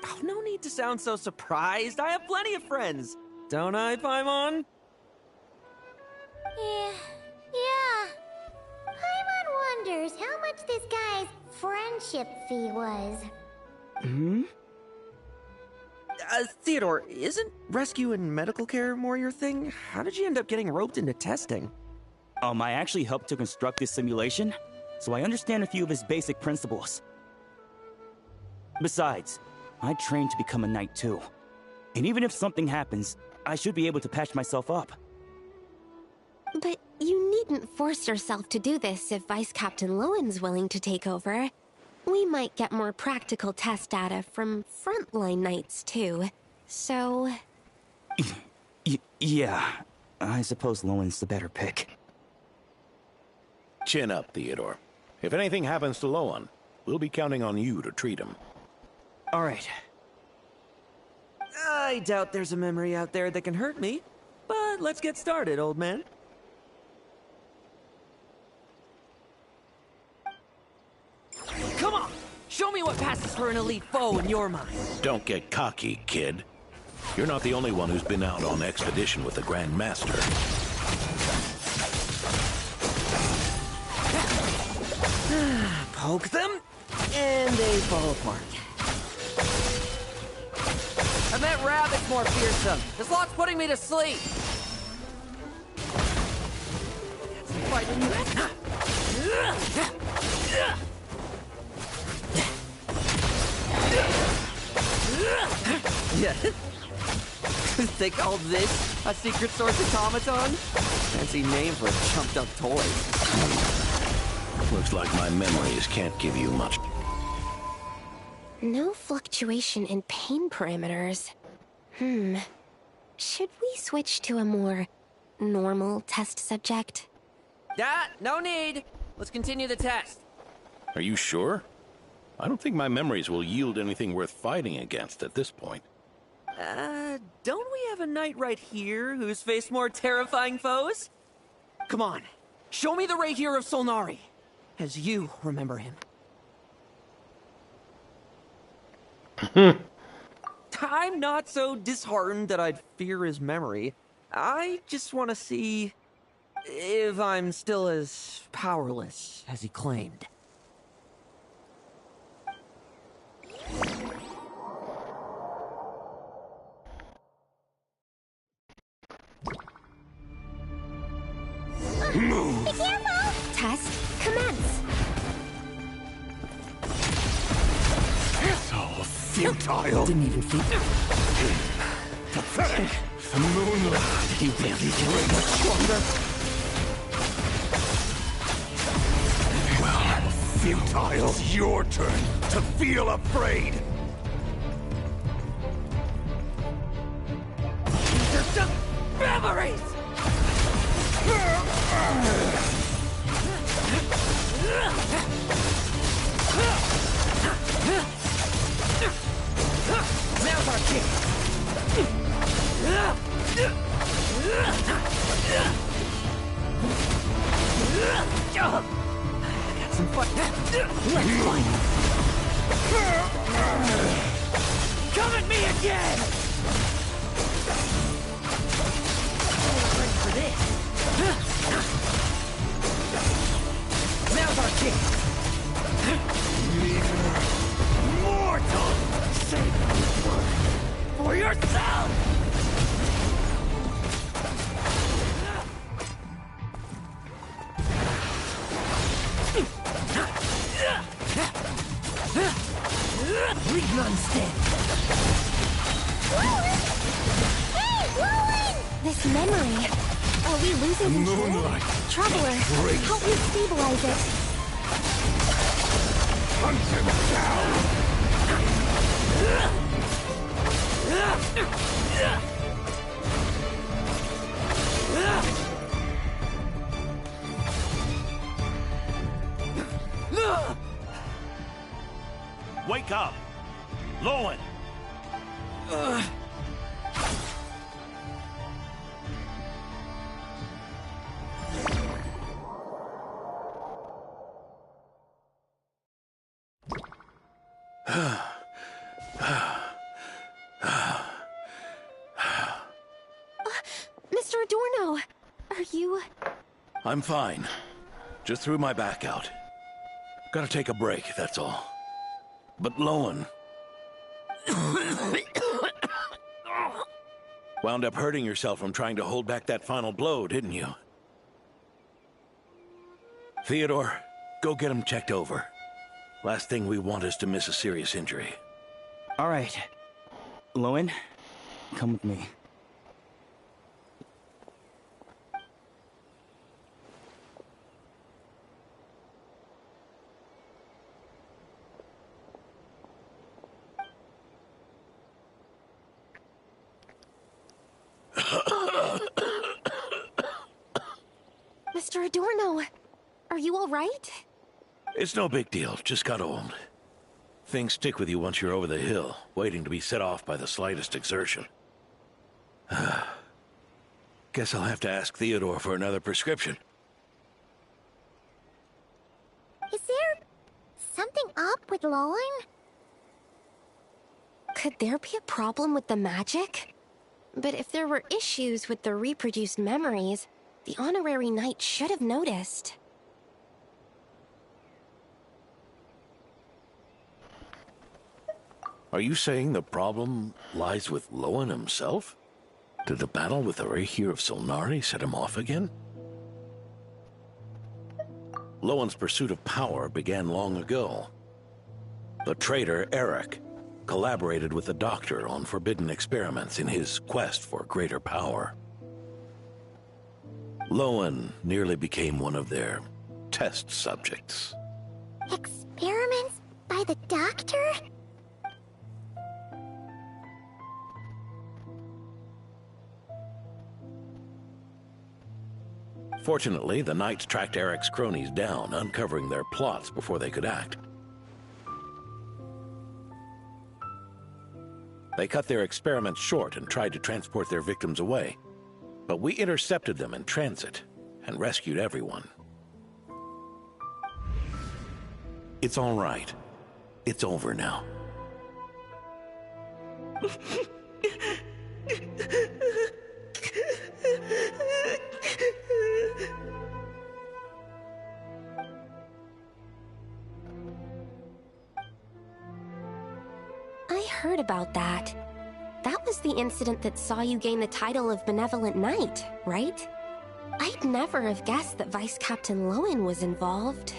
Oh, no need to sound so surprised. I have plenty of friends. Don't I, Paimon? Yeah. Paimon wonders how much this guy's friendship fee was. Hmm? Theodore, isn't rescue and medical care more your thing? How did you end up getting roped into testing? I actually helped to construct this simulation, so I understand a few of its basic principles. Besides, I trained to become a knight too. And even if something happens, I should be able to patch myself up. But you needn't force yourself to do this if Vice Captain Lowen's willing to take over. We might get more practical test data from frontline knights too, so... Yeah, I suppose Lowen's the better pick. Chin up, Theodore. If anything happens to Lowen, we'll be counting on you to treat him. All right. I doubt there's a memory out there that can hurt me, but let's get started, old man. Come on! Show me what passes for an elite foe in your mind. Don't get cocky, kid. You're not the only one who's been out on expedition with the Grand Master. Poke them, and they fall apart. I met rabbits more fearsome. This lot's putting me to sleep. Yeah. They called this a secret source automaton? Fancy name for a chumped up toy. Looks like my memories can't give you much. No fluctuation in pain parameters. Should we switch to a more normal test subject? No need. Let's continue the test. Are you sure? I don't think my memories will yield anything worth fighting against at this point. Don't we have a knight right here who's faced more terrifying foes? Come on. Show me the Ray here of Solnari, as you remember him. I'm not so disheartened that I'd fear his memory. I just want to see if I'm still as powerless as he claimed. Be careful! Test commence. So futile. Didn't even think. Pathetic. The moonlight. You barely get much stronger. Well, futile. It's your turn to feel afraid. These are just memories! Now's our chance! Got some fun. Let's find it. Come at me again! Ready for this. Now's our chance. Mortal! Save this one for yourself! Leave none instead. Hey, Lohen! This memory. Are we losing control? Moonlight. Traveler, help me stabilize it. Hunt him down. Wake up! Lohen! Mr. Adorno, are you... I'm fine. Just threw my back out. Gotta take a break, that's all. But Lohen... wound up hurting yourself from trying to hold back that final blow, didn't you? Theodore, go get him checked over. Last thing we want is to miss a serious injury. All right. Lohen, come with me. Mr. Adorno, are you all right? It's no big deal, just got old. Things stick with you once you're over the hill, waiting to be set off by the slightest exertion. Guess I'll have to ask Theodore for another prescription. Is there something up with Lohen? Could there be a problem with the magic? But if there were issues with the reproduced memories, the honorary knight should have noticed. Are you saying the problem lies with Lohen himself? Did the battle with the Rahir of Solnari set him off again? Lowen's pursuit of power began long ago. The traitor, Eric, collaborated with the Doctor on forbidden experiments in his quest for greater power. Lohen nearly became one of their test subjects. Experiments by the Doctor? Fortunately, the Knights tracked Eric's cronies down, uncovering their plots before they could act. They cut their experiments short and tried to transport their victims away. But we intercepted them in transit and rescued everyone. It's all right. It's over now. I heard about that. That was the incident that saw you gain the title of Benevolent Knight, right? I'd never have guessed that Vice Captain Lohen was involved.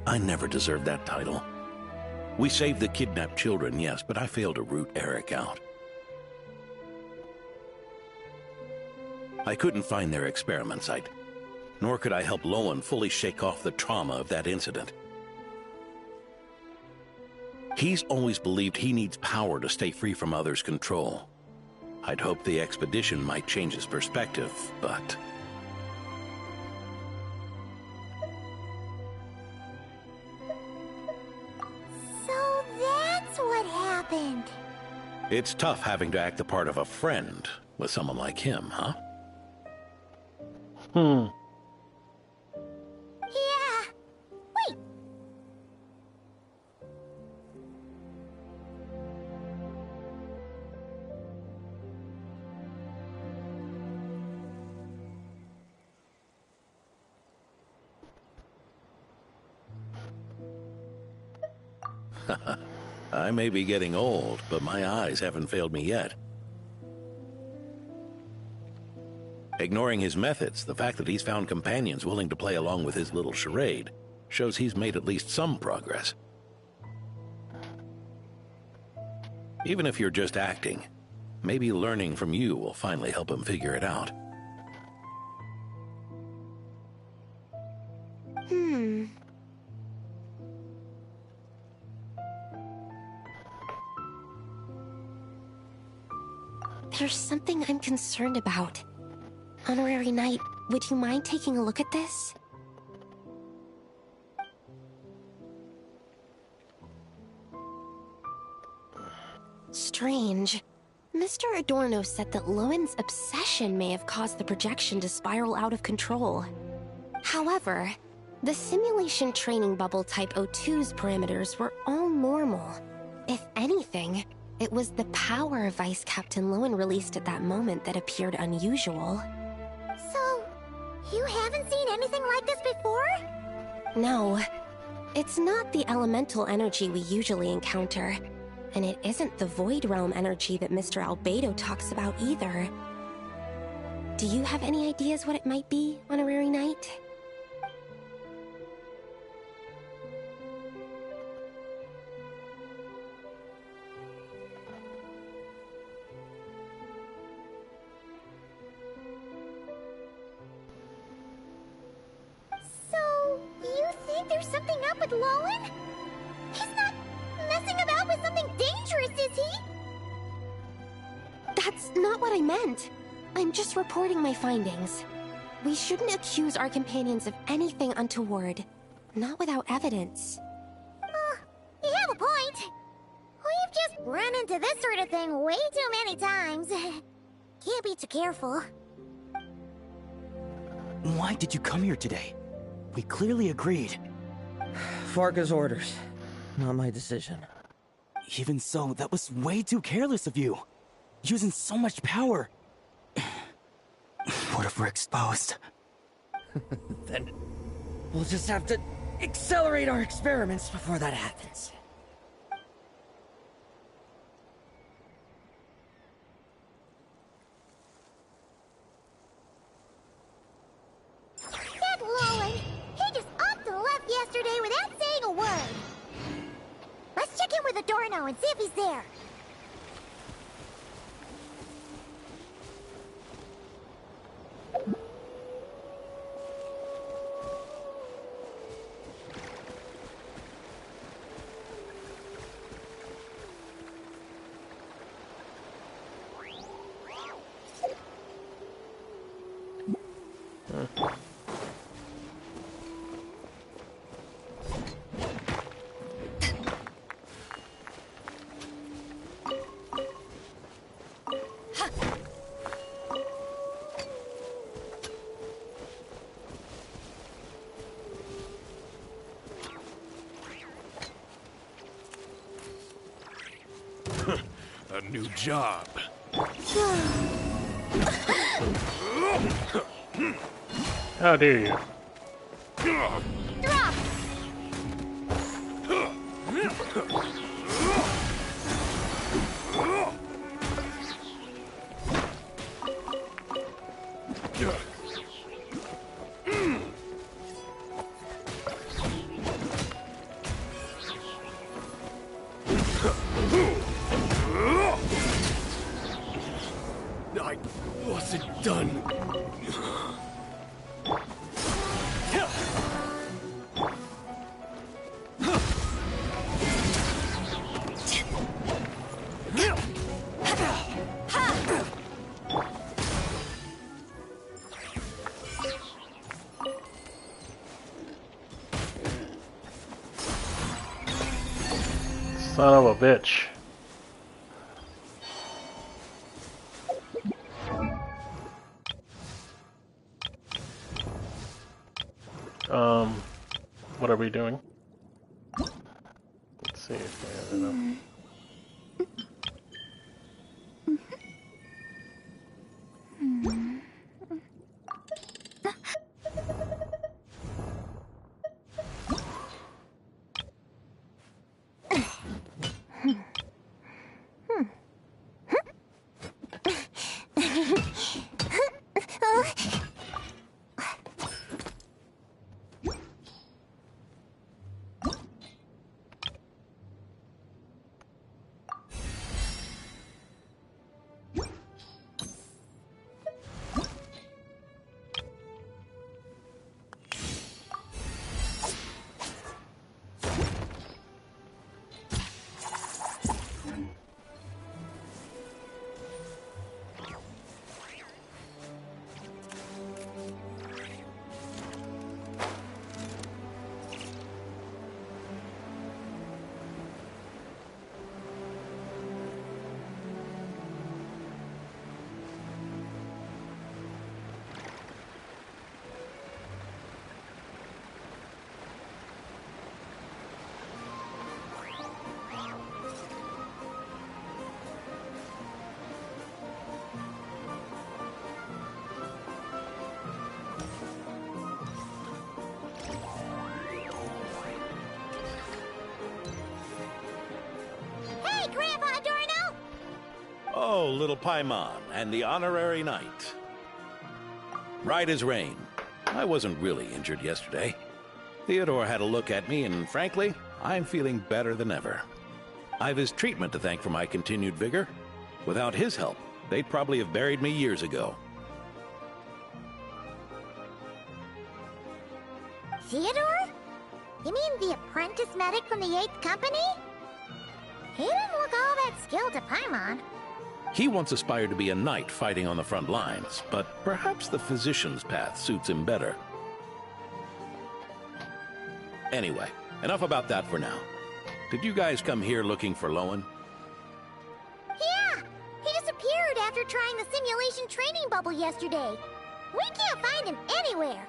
I never deserved that title. We saved the kidnapped children, yes, but I failed to root Eric out. I couldn't find their experiment site, nor could I help Lohen fully shake off the trauma of that incident. He's always believed he needs power to stay free from others' control. I'd hoped the expedition might change his perspective, but... So that's what happened. It's tough having to act the part of a friend with someone like him, huh? Yeah. Wait. I may be getting old, but my eyes haven't failed me yet. Ignoring his methods, the fact that he's found companions willing to play along with his little charade shows he's made at least some progress. Even if you're just acting, maybe learning from you will finally help him figure it out. There's something I'm concerned about. Honorary Knight, would you mind taking a look at this? Strange. Mr. Adorno said that Lowen's obsession may have caused the projection to spiral out of control. However, the simulation training bubble Type 02's parameters were all normal. If anything, it was the power Vice Captain Lohen released at that moment that appeared unusual. So, you haven't seen anything like this before? No. It's not the elemental energy we usually encounter, and it isn't the Void Realm energy that Mr. Albedo talks about either. Do you have any ideas what it might be, Honorary Knight? So, you think there's something up with Lohen? He's not messing about with something dangerous, is he? That's not what I meant. I'm just reporting my findings. We shouldn't accuse our companions of anything untoward. Not without evidence. You have a point. We've just run into this sort of thing way too many times. Can't be too careful. Why did you come here today? We clearly agreed. Farka's orders. Not my decision. Even so, that was way too careless of you. Using so much power. What if we're exposed? Then we'll just have to accelerate our experiments before that happens. That Lohen, he just upped and left yesterday without saying a word. Let's check in with Adorno and see if he's there. new job. How dare you? Drop! I wasn't done. Son of a bitch. What are we doing? Let's see if we have enough. Hey, Grandpa Adorno! Oh, little Paimon and the honorary knight. Right as rain. I wasn't really injured yesterday. Theodore had a look at me, and frankly, I'm feeling better than ever. I've his treatment to thank for my continued vigor. Without his help, they'd probably have buried me years ago. Theodore? You mean the apprentice medic from the 8th Company? He didn't look all that skilled to Paimon. He once aspired to be a knight fighting on the front lines, but perhaps the physician's path suits him better. Anyway, enough about that for now. Did you guys come here looking for Lohen? Yeah! He disappeared after trying the simulation training bubble yesterday. We can't find him anywhere.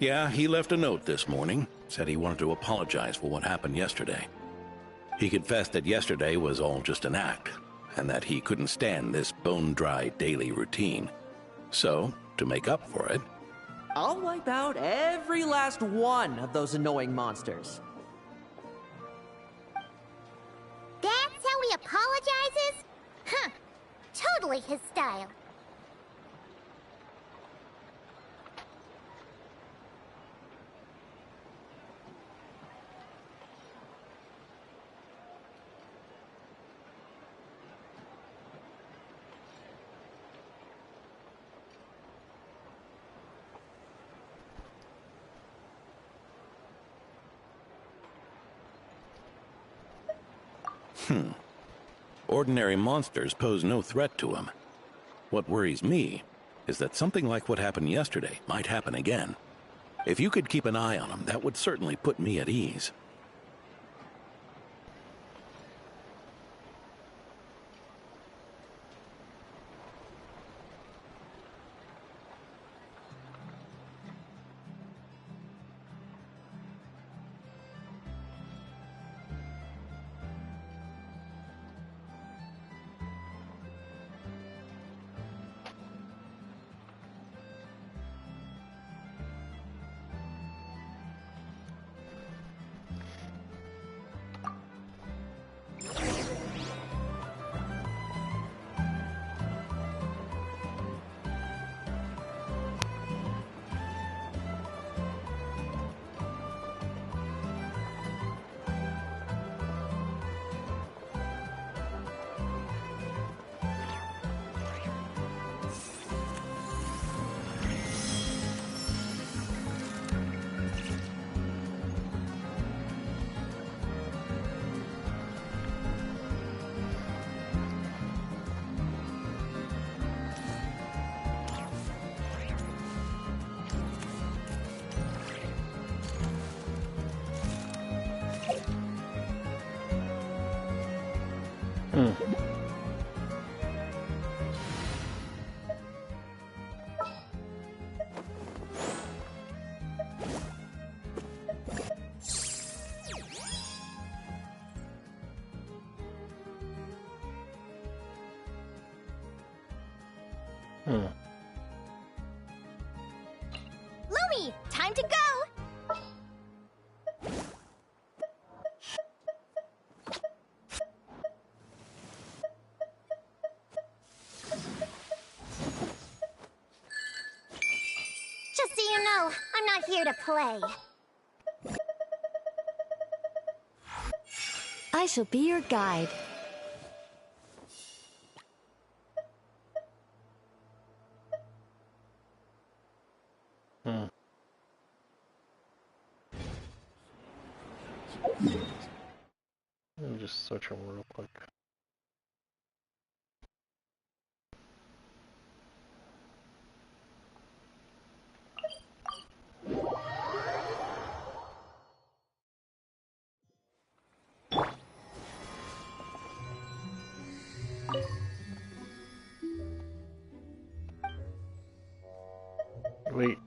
Yeah, he left a note this morning. Said he wanted to apologize for what happened yesterday. He confessed that yesterday was all just an act, and that he couldn't stand this bone-dry daily routine. So, to make up for it... I'll wipe out every last one of those annoying monsters. That's how he apologizes? Huh. Totally his style. Ordinary monsters pose no threat to him. What worries me is that something like what happened yesterday might happen again. If you could keep an eye on him, that would certainly put me at ease. Lumi, time to go! Just so you know, I'm not here to play. I shall be your guide. Let me just search him real quick. Wait.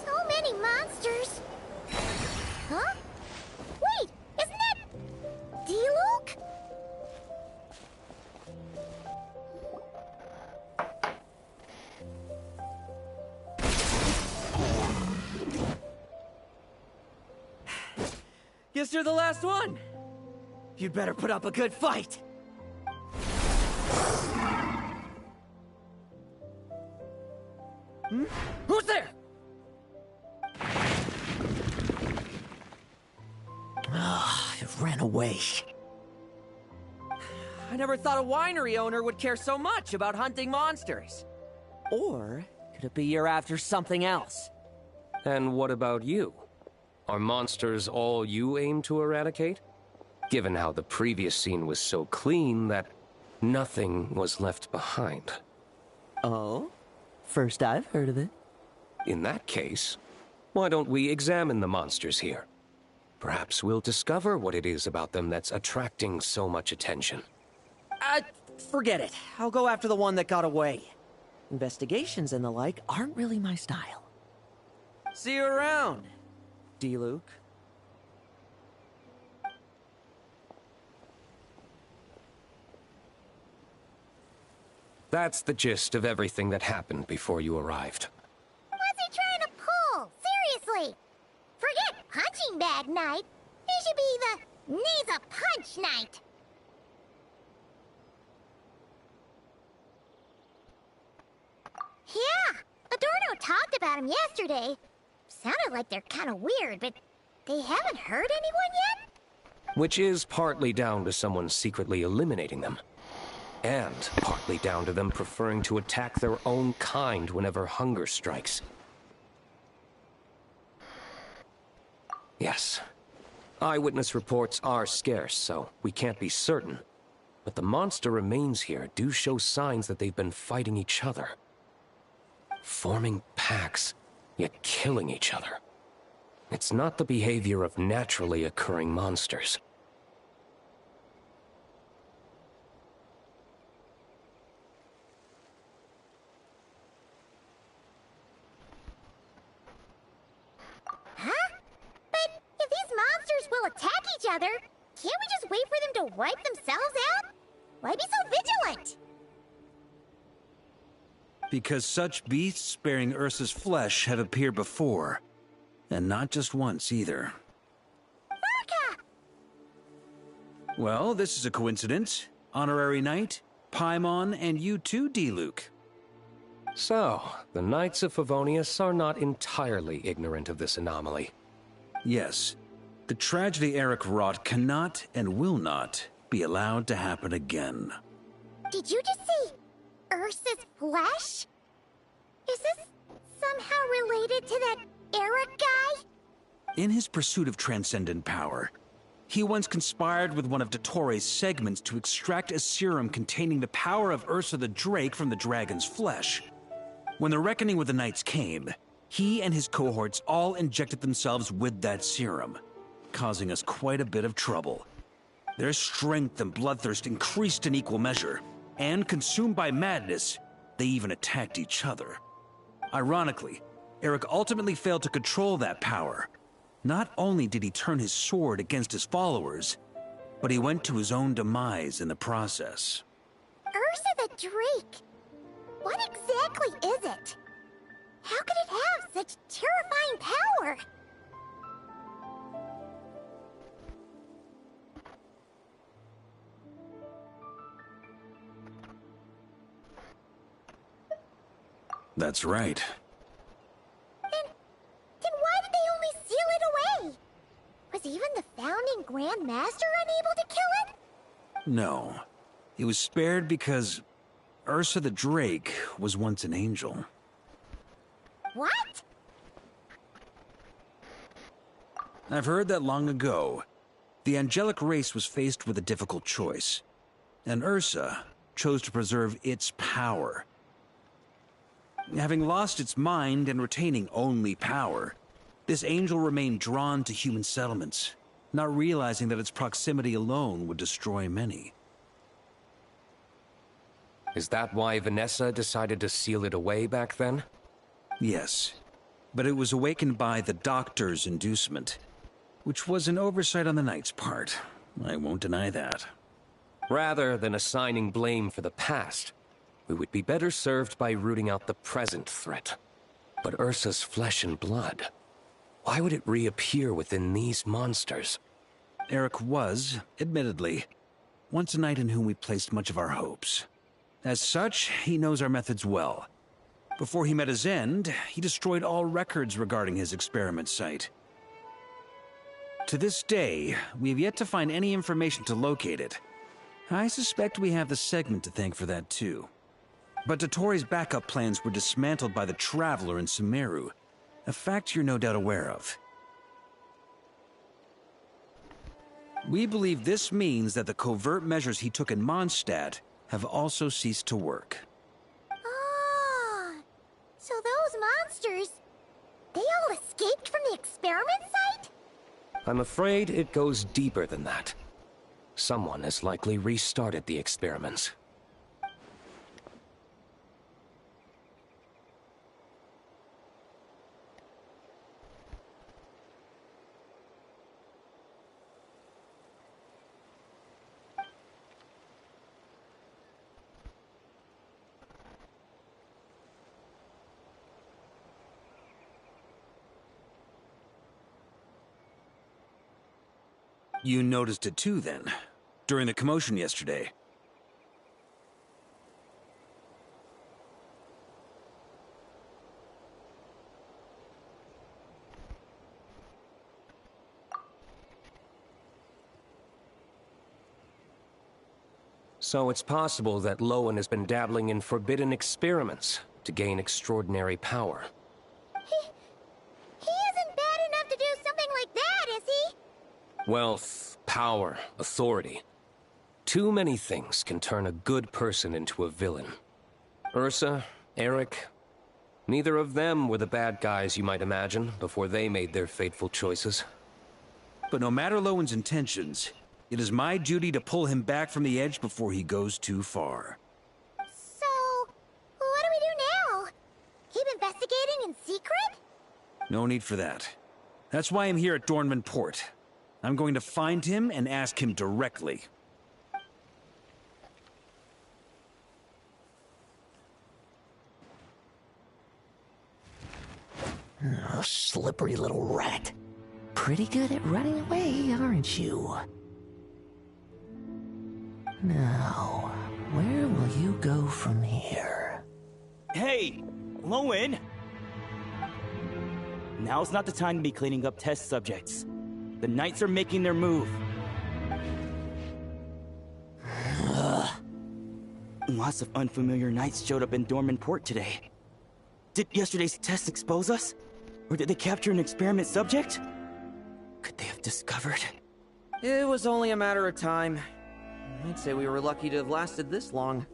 So many monsters! Huh? Wait, isn't that... D-Luke? Guess you're the last one. You'd better put up a good fight. Hmm? Who's there? It ran away. I never thought a winery owner would care so much about hunting monsters. Or could it be you're after something else? And what about you? Are monsters all you aim to eradicate? Given how the previous scene was so clean that nothing was left behind. Oh? First I've heard of it. In that case, why don't we examine the monsters here? Perhaps we'll discover what it is about them that's attracting so much attention. Forget it. I'll go after the one that got away. Investigations and the like aren't really my style. See you around, D-Luke. That's the gist of everything that happened before you arrived. What's he trying to pull? Seriously! Forget punching bag night. It should be the needs a punch night. Yeah, Adorno talked about him yesterday. Sounded like they're kind of weird, but they haven't hurt anyone yet? Which is partly down to someone secretly eliminating them. And partly down to them preferring to attack their own kind whenever hunger strikes. Yes. Eyewitness reports are scarce, so we can't be certain. But the monster remains here do show signs that they've been fighting each other. Forming packs, yet killing each other. It's not the behavior of naturally occurring monsters. Huh? But if these monsters will attack each other, can't we just wait for them to wipe themselves out? Why be so vigilant? Because such beasts bearing Ursa's flesh have appeared before. And not just once, either. Well, this is a coincidence. Honorary Knight, Paimon, and you too, D-Luke. So, the Knights of Favonius are not entirely ignorant of this anomaly. Yes. The tragedy Eric wrought cannot and will not be allowed to happen again. Did you just say Ursa's flesh? Is this somehow related to that Eric guy? In his pursuit of transcendent power, he once conspired with one of Dottore's segments to extract a serum containing the power of Ursa the Drake from the dragon's flesh. When the reckoning with the Knights came, he and his cohorts all injected themselves with that serum, causing us quite a bit of trouble. Their strength and bloodthirst increased in equal measure, and consumed by madness, they even attacked each other. Ironically, Eric ultimately failed to control that power. Not only did he turn his sword against his followers, but he went to his own demise in the process. Ursa the Drake? What exactly is it? How could it have such terrifying power? That's right. Then why did they only seal it away? Was even the founding Grand Master unable to kill it? No. It was spared because Ursa the Drake was once an angel. What? I've heard that long ago, the angelic race was faced with a difficult choice, and Ursa chose to preserve its power. Having lost its mind and retaining only power, this angel remained drawn to human settlements, not realizing that its proximity alone would destroy many. Is that why Vanessa decided to seal it away back then? Yes, but it was awakened by the Doctor's inducement, which was an oversight on the Knight's part. I won't deny that. Rather than assigning blame for the past, we would be better served by rooting out the present threat. But Ursa's flesh and blood, why would it reappear within these monsters? Eric was, admittedly, once a knight in whom we placed much of our hopes. As such, he knows our methods well. Before he met his end, he destroyed all records regarding his experiment site. To this day, we have yet to find any information to locate it. I suspect we have the segment to thank for that too. But Dottore's backup plans were dismantled by the Traveler in Sumeru, a fact you're no doubt aware of. We believe this means that the covert measures he took in Mondstadt have also ceased to work. Ah, so those monsters, they all escaped from the experiment site? I'm afraid it goes deeper than that. Someone has likely restarted the experiments. You noticed it too, then, during the commotion yesterday. So it's possible that Lohen has been dabbling in forbidden experiments to gain extraordinary power. He isn't bad enough to do something like that, is he? Wealth, power, authority. Too many things can turn a good person into a villain. Ursa, Eric, neither of them were the bad guys you might imagine before they made their fateful choices. But no matter Lowen's intentions, it is my duty to pull him back from the edge before he goes too far. So, what do we do now? Keep investigating in secret? No need for that. That's why I'm here at Dornman Port. I'm going to find him and ask him directly. Oh, slippery little rat. Pretty good at running away, aren't you? Now, where will you go from here? Hey, Lohen! Now's not the time to be cleaning up test subjects. The Knights are making their move. Lots of unfamiliar Knights showed up in Dorman Port today. Did yesterday's test expose us? Or did they capture an experiment subject? Could they have discovered? It was only a matter of time. I'd say we were lucky to have lasted this long.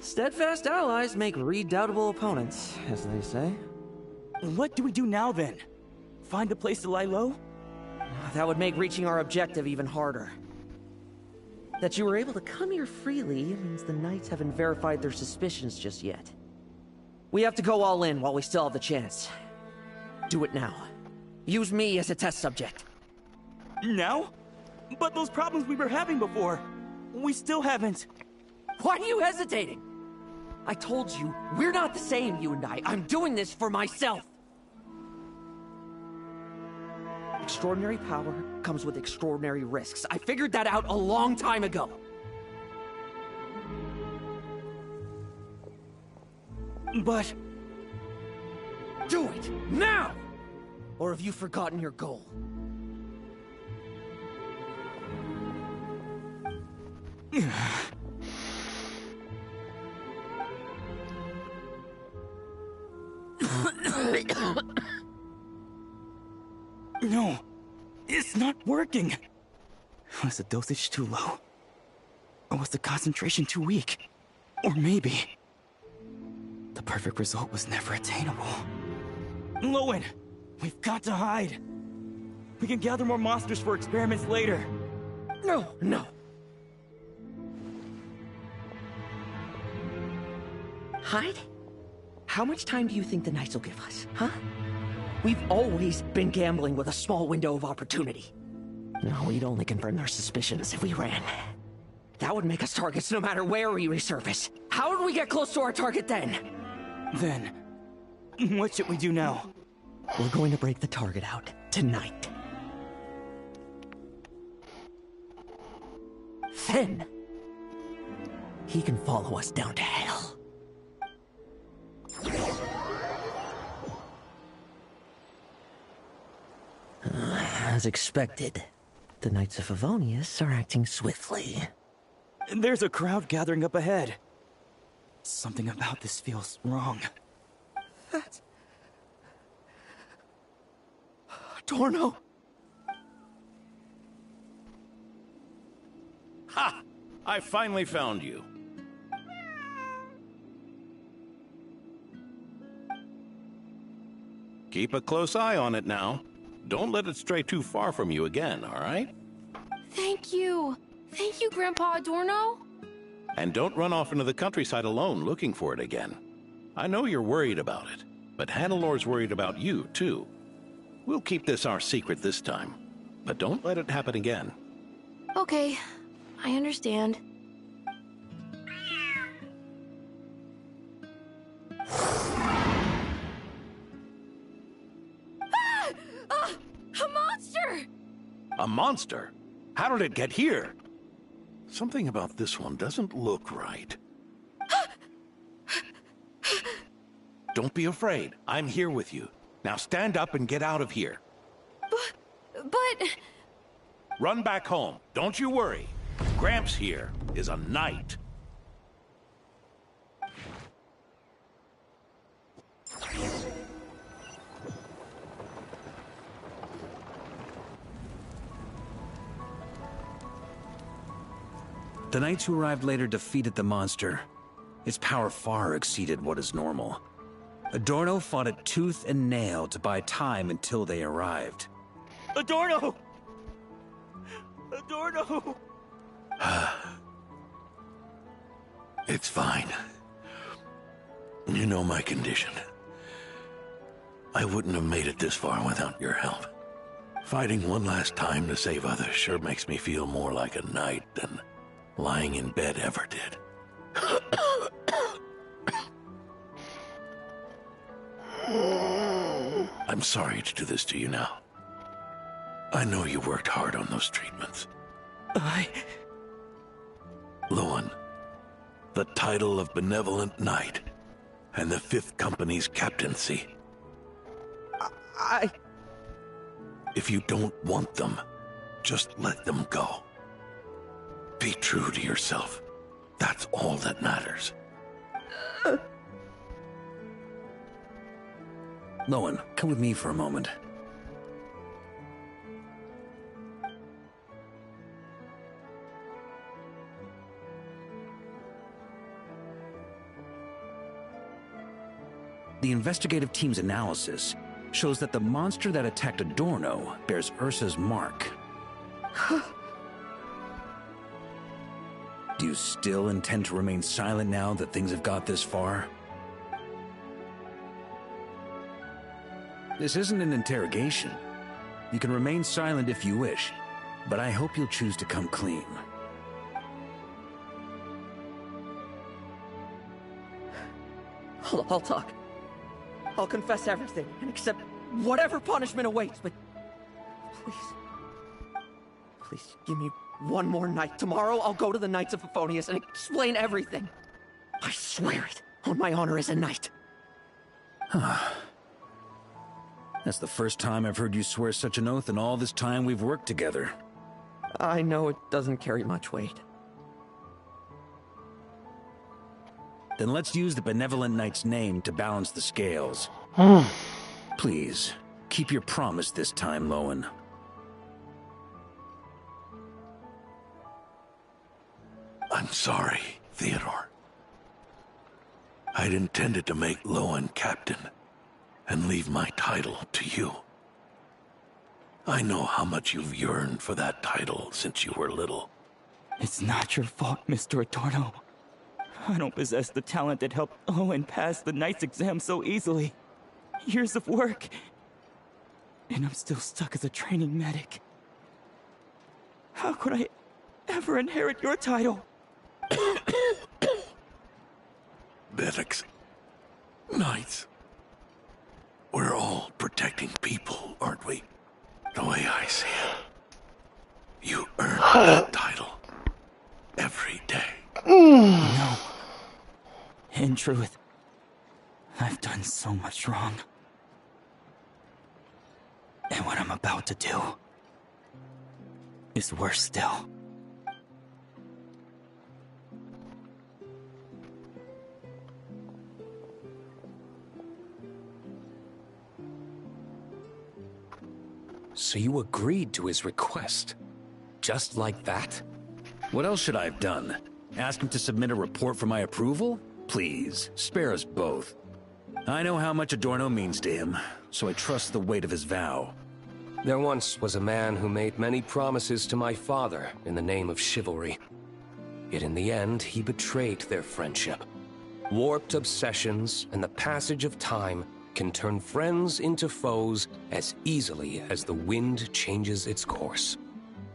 Steadfast allies make redoubtable opponents, as they say. What do we do now, then? Find a place to lie low? That would make reaching our objective even harder. That you were able to come here freely means the Knights haven't verified their suspicions just yet. We have to go all in while we still have the chance. Do it now. Use me as a test subject. Now? But those problems we were having before, we still haven't. Why are you hesitating? I told you, we're not the same, you and I. I'm doing this for myself. Extraordinary power comes with extraordinary risks. I figured that out a long time ago. But... do it, now! Or have you forgotten your goal? No, it's not working. Was the dosage too low? Or was the concentration too weak? Or maybe... the perfect result was never attainable. Lohen, we've got to hide. We can gather more monsters for experiments later. No. Hide? How much time do you think the Knights will give us, huh? We've always been gambling with a small window of opportunity. No, we'd only confirm their suspicions if we ran. That would make us targets no matter where we resurface. How would we get close to our target then? Then, what should we do now? We're going to break the target out tonight. Then, he can follow us down to hell. As expected, the Knights of Favonius are acting swiftly. There's a crowd gathering up ahead. Something about this feels wrong. That's... Adorno! Ha! I finally found you. Keep a close eye on it now. Don't let it stray too far from you again, all right? Thank you. Thank you, Grandpa Adorno. And don't run off into the countryside alone looking for it again. I know you're worried about it, but Hannelor's worried about you, too. We'll keep this our secret this time, but don't let it happen again. Okay, I understand. A monster! A monster? How did it get here? Something about this one doesn't look right. Don't be afraid. I'm here with you. Now stand up and get out of here. But... Run back home. Don't you worry. Gramps here is a knight. The Knights who arrived later defeated the monster. Its power far exceeded what is normal. Adorno fought it tooth and nail to buy time until they arrived. Adorno! Adorno! It's fine. You know my condition. I wouldn't have made it this far without your help. Fighting one last time to save others sure makes me feel more like a knight than lying in bed ever did. I'm sorry to do this to you now. I know you worked hard on those treatments. Lohen, the title of Benevolent Knight and the Fifth Company's captaincy. If you don't want them, just let them go. Be true to yourself. That's all that matters. Lohen, come with me for a moment. The investigative team's analysis shows that the monster that attacked Adorno bears Ursa's mark. Do you still intend to remain silent now that things have got this far? This isn't an interrogation. You can remain silent if you wish, but I hope you'll choose to come clean. I'll talk. I'll confess everything and accept whatever punishment awaits, but please give me one more night. Tomorrow I'll go to the Knights of Favonius and explain everything. I swear it, on my honor as a knight. That's the first time I've heard you swear such an oath in all this time we've worked together. I know it doesn't carry much weight. Then let's use the Benevolent Knight's name to balance the scales. Please, keep your promise this time, Lohen. I'm sorry, Theodore. I'd intended to make Lohen captain and leave my title to you. I know how much you've yearned for that title since you were little. It's not your fault, Mr. Adorno. I don't possess the talent that helped Owen pass the Knight's exam so easily. Years of work. And I'm still stuck as a training medic. How could I ever inherit your title? Medics. Knights. We're all protecting people, aren't we? The way I see it. You earn that title. Every day. No. In truth, I've done so much wrong. And what I'm about to do is worse still. So you agreed to his request? Just like that? What else should I have done? Ask him to submit a report for my approval? Please, spare us both. I know how much Adorno means to him, so I trust the weight of his vow. There once was a man who made many promises to my father in the name of chivalry. Yet in the end, he betrayed their friendship. Warped obsessions and the passage of time can turn friends into foes as easily as the wind changes its course.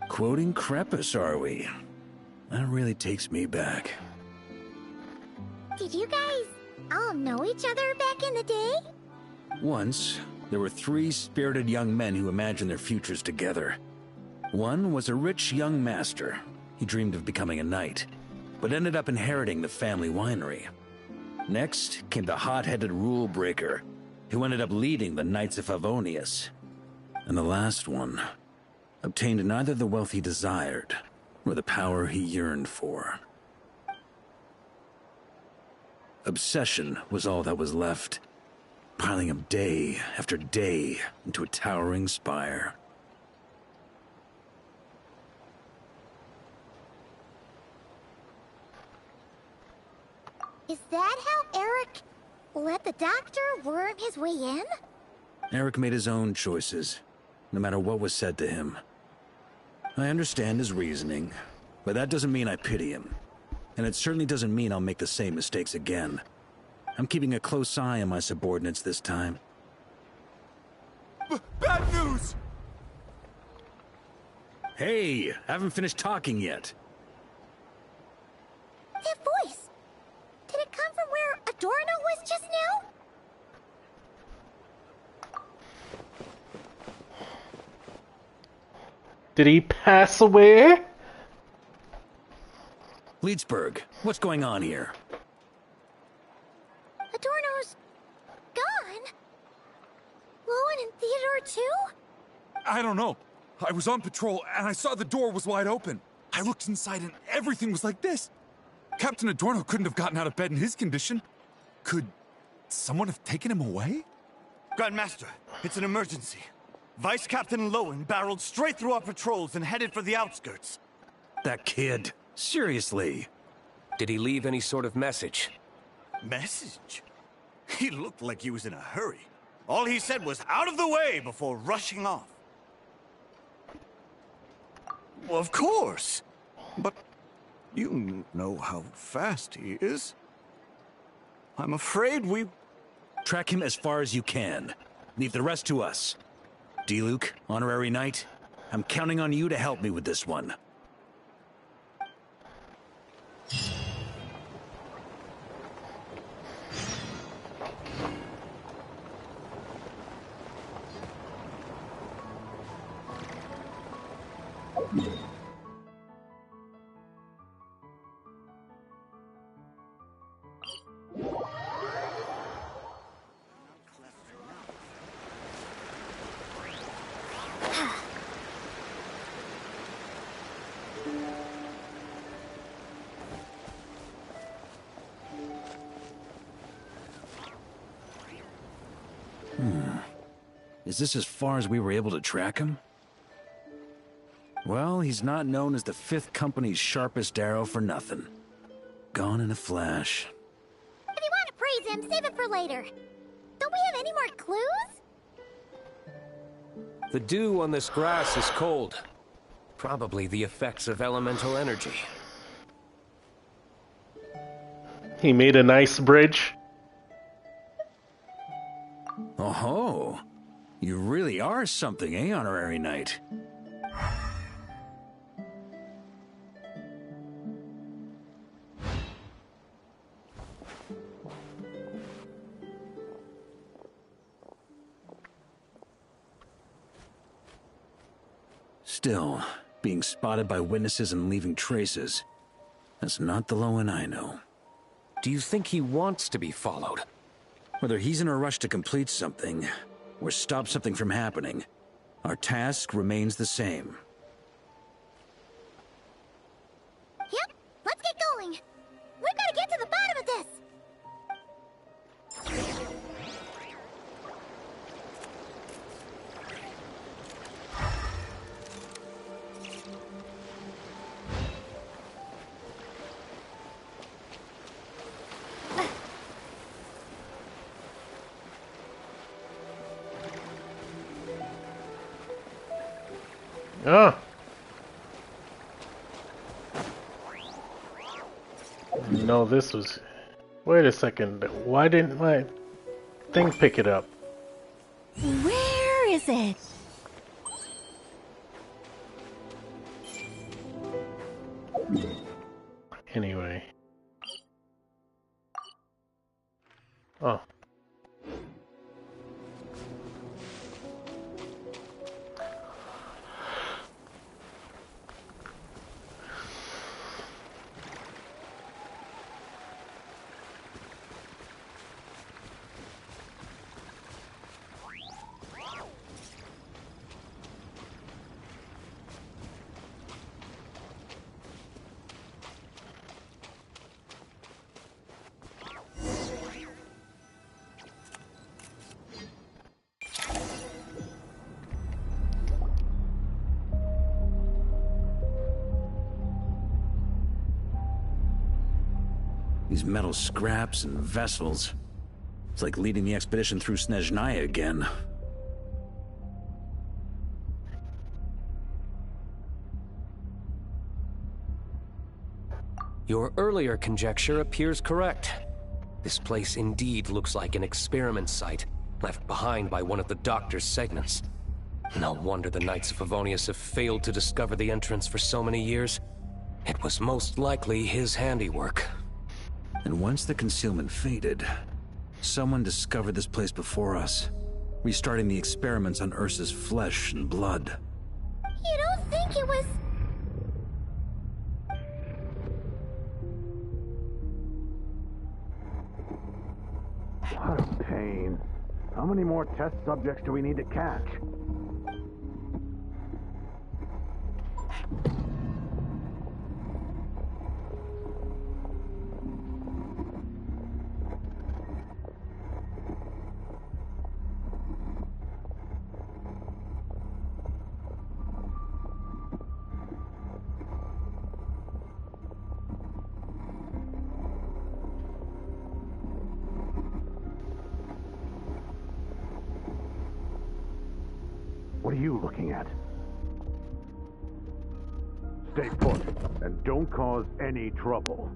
Quoting Crepus, are we? That really takes me back. Did you guys all know each other back in the day? Once, there were 3 spirited young men who imagined their futures together. One was a rich young master. He dreamed of becoming a knight, but ended up inheriting the family winery. Next came the hot-headed rule breaker, who ended up leading the Knights of Favonius. And the last one obtained neither the wealth he desired, nor the power he yearned for. Obsession was all that was left, piling up day after day into a towering spire. Is that how Eric let the doctor worm his way in? Eric made his own choices, no matter what was said to him. I understand his reasoning, but that doesn't mean I pity him. And it certainly doesn't mean I'll make the same mistakes again. I'm keeping a close eye on my subordinates this time. Bad news! Hey, haven't finished talking yet. That voice! Did it come from where Adorno was just now? Did he pass away? Leedsburg, what's going on here? Adorno's gone. Lowen and Theodore too? I don't know. I was on patrol and I saw the door was wide open. I looked inside and everything was like this. Captain Adorno couldn't have gotten out of bed in his condition. Could someone have taken him away? Grandmaster, it's an emergency. Vice Captain Lowen barreled straight through our patrols and headed for the outskirts. That kid. Seriously. Did he leave any sort of message? Message? He looked like he was in a hurry. All he said was out of the way before rushing off. Well, of course. But you know how fast he is. I'm afraid we... Track him as far as you can. Leave the rest to us. D-Luke, Honorary Knight, I'm counting on you to help me with this one. Is this as far as we were able to track him? Well, he's not known as the 5th Company's sharpest arrow for nothing. Gone in a flash. If you want to praise him, save it for later. Don't we have any more clues? The dew on this grass is cold. Probably the effects of elemental energy. He made a nice bridge. Oh-ho. You really are something, eh, Honorary Knight? Still, being spotted by witnesses and leaving traces, that's not the Lowen I know. Do you think he wants to be followed? Whether he's in a rush to complete something, or stop something from happening, our task remains the same. Yep, let's get going. We've got to get to the bottom of this. Oh. No, this was... Wait a second. Why didn't my thing pick it up? Where is it? Anyway. Oh. These metal scraps and vessels. It's like leading the expedition through Snezhnaya again. Your earlier conjecture appears correct. This place indeed looks like an experiment site, left behind by one of the Doctor's segments. No wonder the Knights of Favonius have failed to discover the entrance for so many years. It was most likely his handiwork. And once the concealment faded, someone discovered this place before us, restarting the experiments on Ursa's flesh and blood. You don't think think it was... What a pain. How many more test subjects do we need to catch? What are you looking at? Stay put, and don't cause any trouble.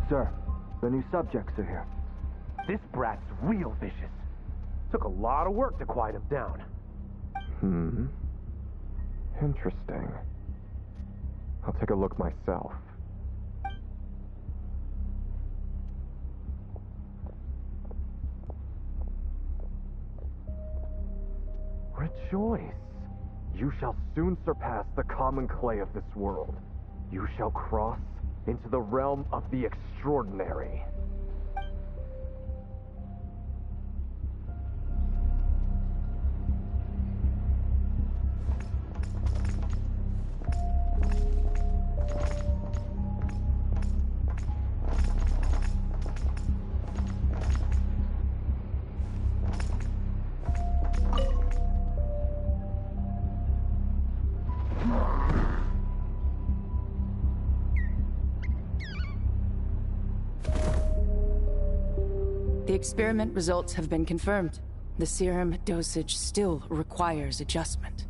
Sir, the new subjects are here. This brat's real vicious. Took a lot of work to quiet him down. Interesting. I'll take a look myself. Rejoice! You shall soon surpass the common clay of this world. You shall cross into the realm of the extraordinary. The experiment results have been confirmed. The serum dosage still requires adjustment.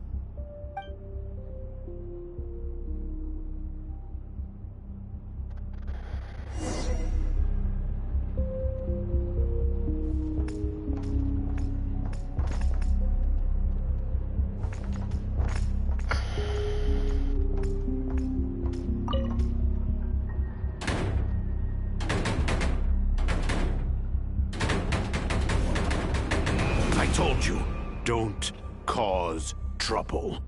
Told you, don't cause trouble.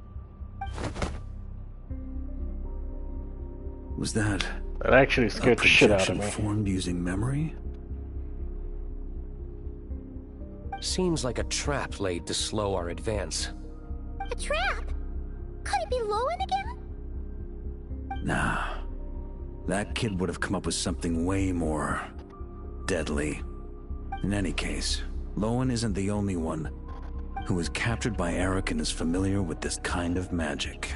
Was that... That actually scared the shit out of me. Formed using memory? Seems like a trap laid to slow our advance. A trap? Could it be Lohen again? Nah. That kid would have come up with something way more... deadly. In any case, Lohen isn't the only one who was captured by Eric and is familiar with this kind of magic.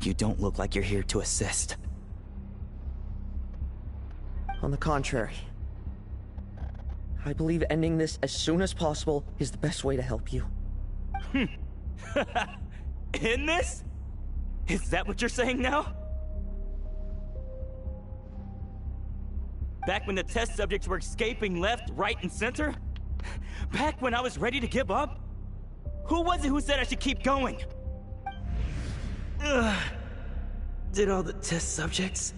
You don't look like you're here to assist. On the contrary, I believe ending this as soon as possible is the best way to help you. In this? Is that what you're saying now? Back when the test subjects were escaping left, right, and center? Back when I was ready to give up? Who was it who said I should keep going? Did all the test subjects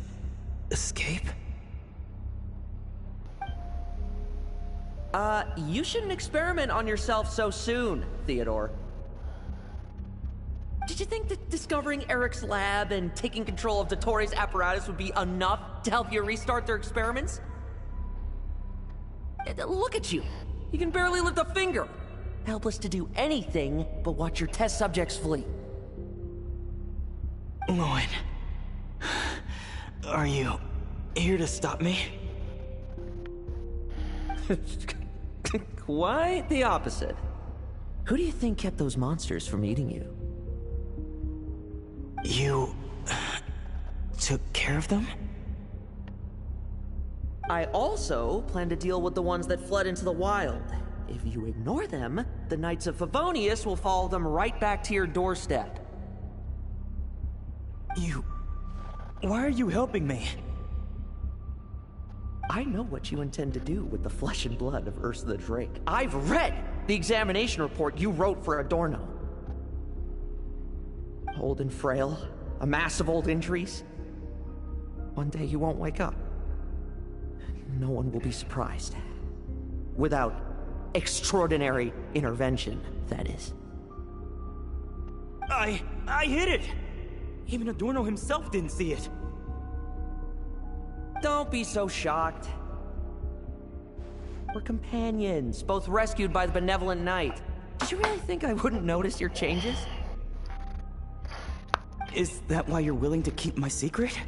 escape? You shouldn't experiment on yourself so soon, Theodore. Did you think that discovering Eric's lab and taking control of Dottore's apparatus would be enough to help you restart their experiments? Look at you. You can barely lift a finger. Helpless to do anything but watch your test subjects flee. Lohen, are you here to stop me? Quite the opposite. Who do you think kept those monsters from eating you? You... took care of them? I also plan to deal with the ones that fled into the wild. If you ignore them, the Knights of Favonius will follow them right back to your doorstep. Why are you helping me? I know what you intend to do with the flesh and blood of Ursa the Drake. I've read the examination report you wrote for Adorno. Old and frail, a mass of old injuries. One day you won't wake up. No one will be surprised. Without extraordinary intervention, that is. I hit it! Even Adorno himself didn't see it. Don't be so shocked. We're companions, both rescued by the benevolent knight. Did you really think I wouldn't notice your changes? Is that why you're willing to keep my secret?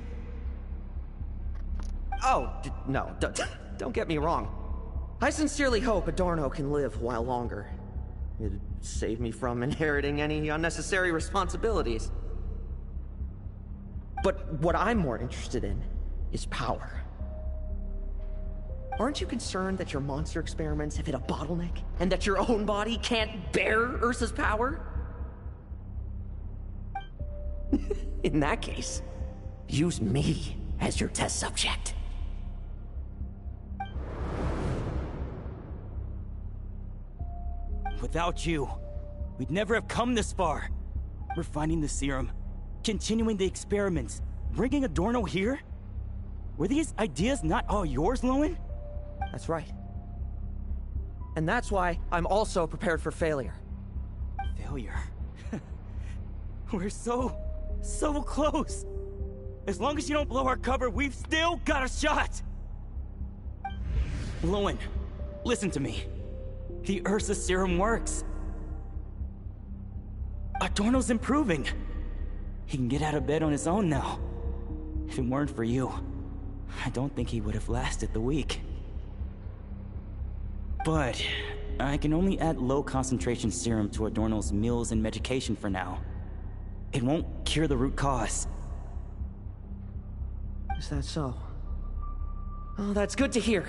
Oh, no, don't get me wrong. I sincerely hope Adorno can live a while longer. It'd save me from inheriting any unnecessary responsibilities. But what I'm more interested in is power. Aren't you concerned that your monster experiments have hit a bottleneck, and that your own body can't bear Ursa's power? In that case, use me as your test subject. Without you, we'd never have come this far. Refining the serum, continuing the experiments, bringing Adorno here? Were these ideas not all yours, Lohen? That's right. And that's why I'm also prepared for failure. Failure? We're so close. As long as you don't blow our cover, we've still got a shot! Lohen, listen to me. The Ursa serum works. Adorno's improving. He can get out of bed on his own now. If it weren't for you, I don't think he would have lasted the week. But I can only add low concentration serum to Adorno's meals and medication for now. It won't cure the root cause. Is that so? Oh, that's good to hear.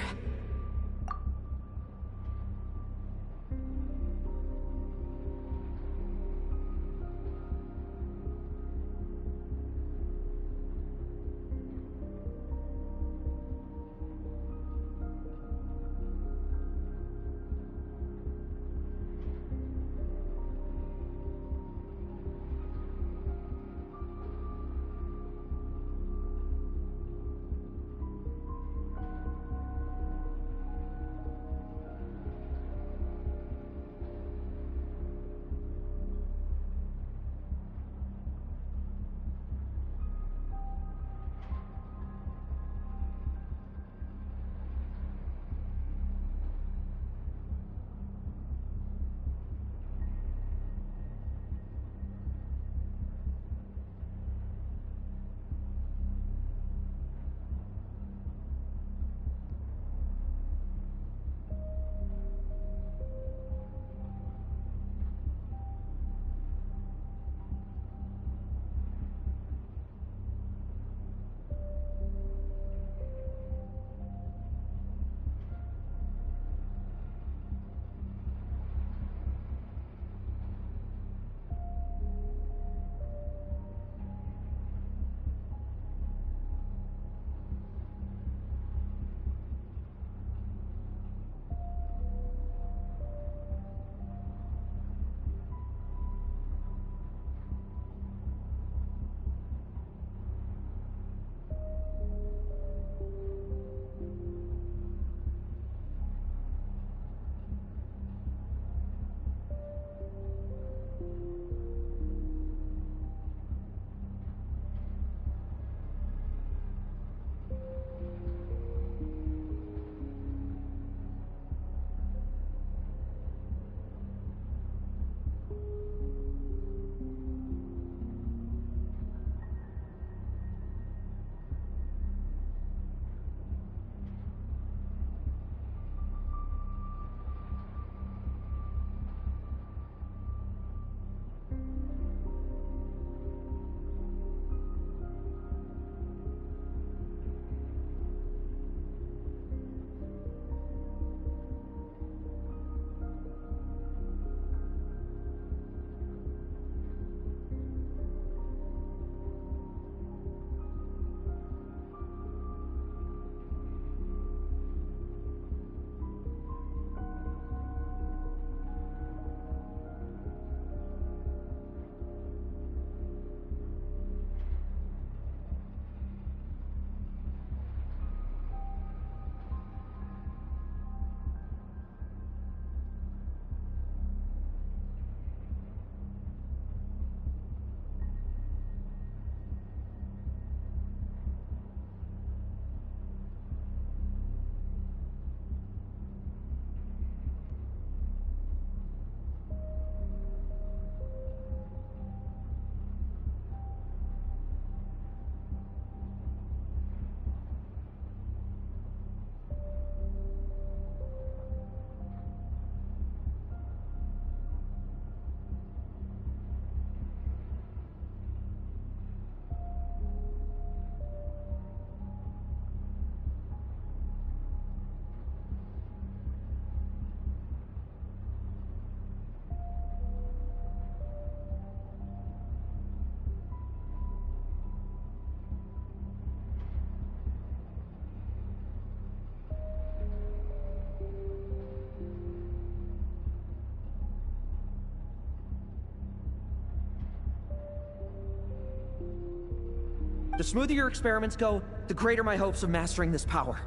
The smoother your experiments go, the greater my hopes of mastering this power.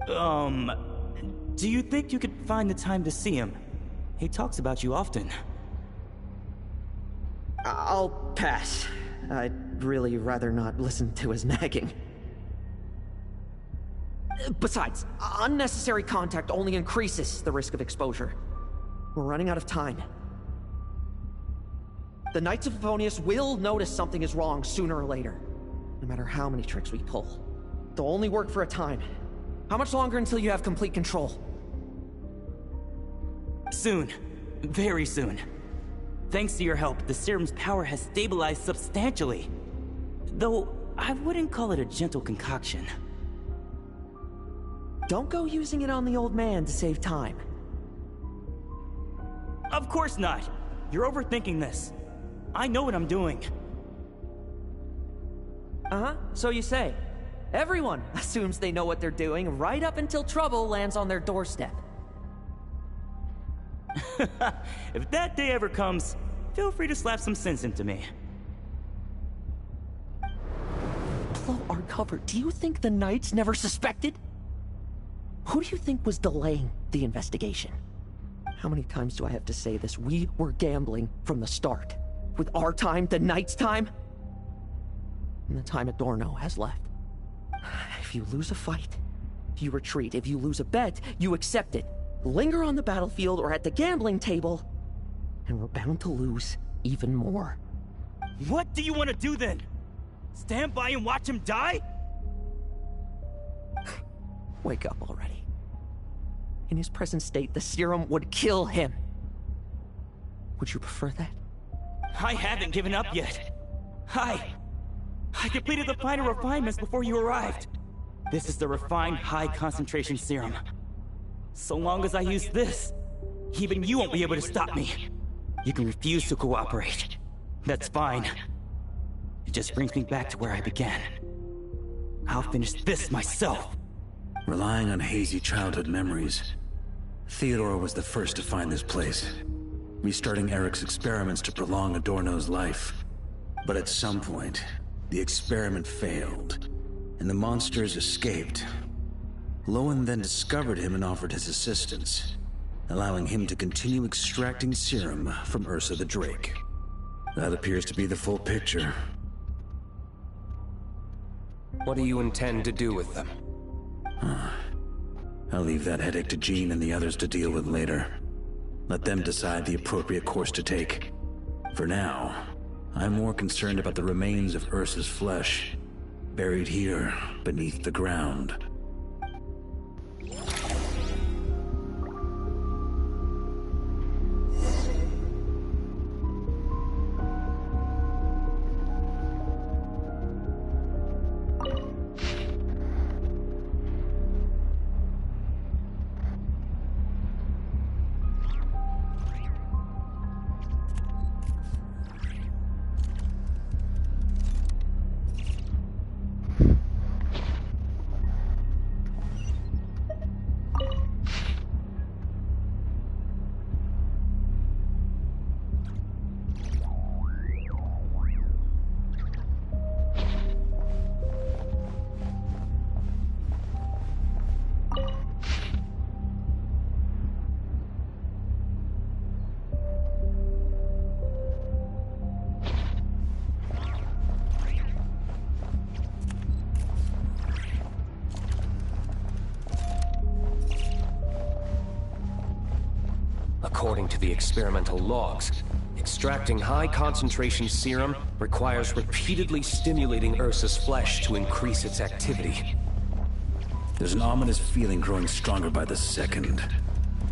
Do you think you could find the time to see him? He talks about you often. I'll pass. I'd really rather not listen to his nagging. Besides, unnecessary contact only increases the risk of exposure. We're running out of time. The Knights of Favonius will notice something is wrong sooner or later, no matter how many tricks we pull. They'll only work for a time. How much longer until you have complete control? Soon. Very soon. Thanks to your help, the serum's power has stabilized substantially. Though, I wouldn't call it a gentle concoction. Don't go using it on the old man to save time. Of course not! You're overthinking this. I know what I'm doing. Uh-huh, so you say. Everyone assumes they know what they're doing right up until trouble lands on their doorstep. If that day ever comes, feel free to slap some sense into me. Blow our cover. Do you think the Knights never suspected? Who do you think was delaying the investigation? How many times do I have to say this? We were gambling from the start. With our time, the Knights' time, and the time Adorno has left. If you lose a fight, you retreat. If you lose a bet, you accept it. Linger on the battlefield or at the gambling table, and we're bound to lose even more. What do you want to do then? Stand by and watch him die? Wake up already. In his present state, the serum would kill him. Would you prefer that? I haven't given up yet. I completed the final refinements before you arrived. This is the refined high-concentration serum. So long as I use this, even you won't be able to stop me. You can refuse to cooperate. That's fine. It just brings me back to where I began. I'll finish this myself. Relying on hazy childhood memories, Theodore was the first to find this place, restarting Eric's experiments to prolong Adorno's life. But at some point, the experiment failed, and the monsters escaped. Lohen then discovered him and offered his assistance, allowing him to continue extracting serum from Ursa the Drake. That appears to be the full picture. What do you intend to do with them? I'll leave that headache to Jean and the others to deal with later. Let them decide the appropriate course to take. For now, I'm more concerned about the remains of Ursa's flesh, buried here beneath the ground. According to the experimental logs, extracting high-concentration serum requires repeatedly stimulating Ursa's flesh to increase its activity. There's an ominous feeling growing stronger by the second.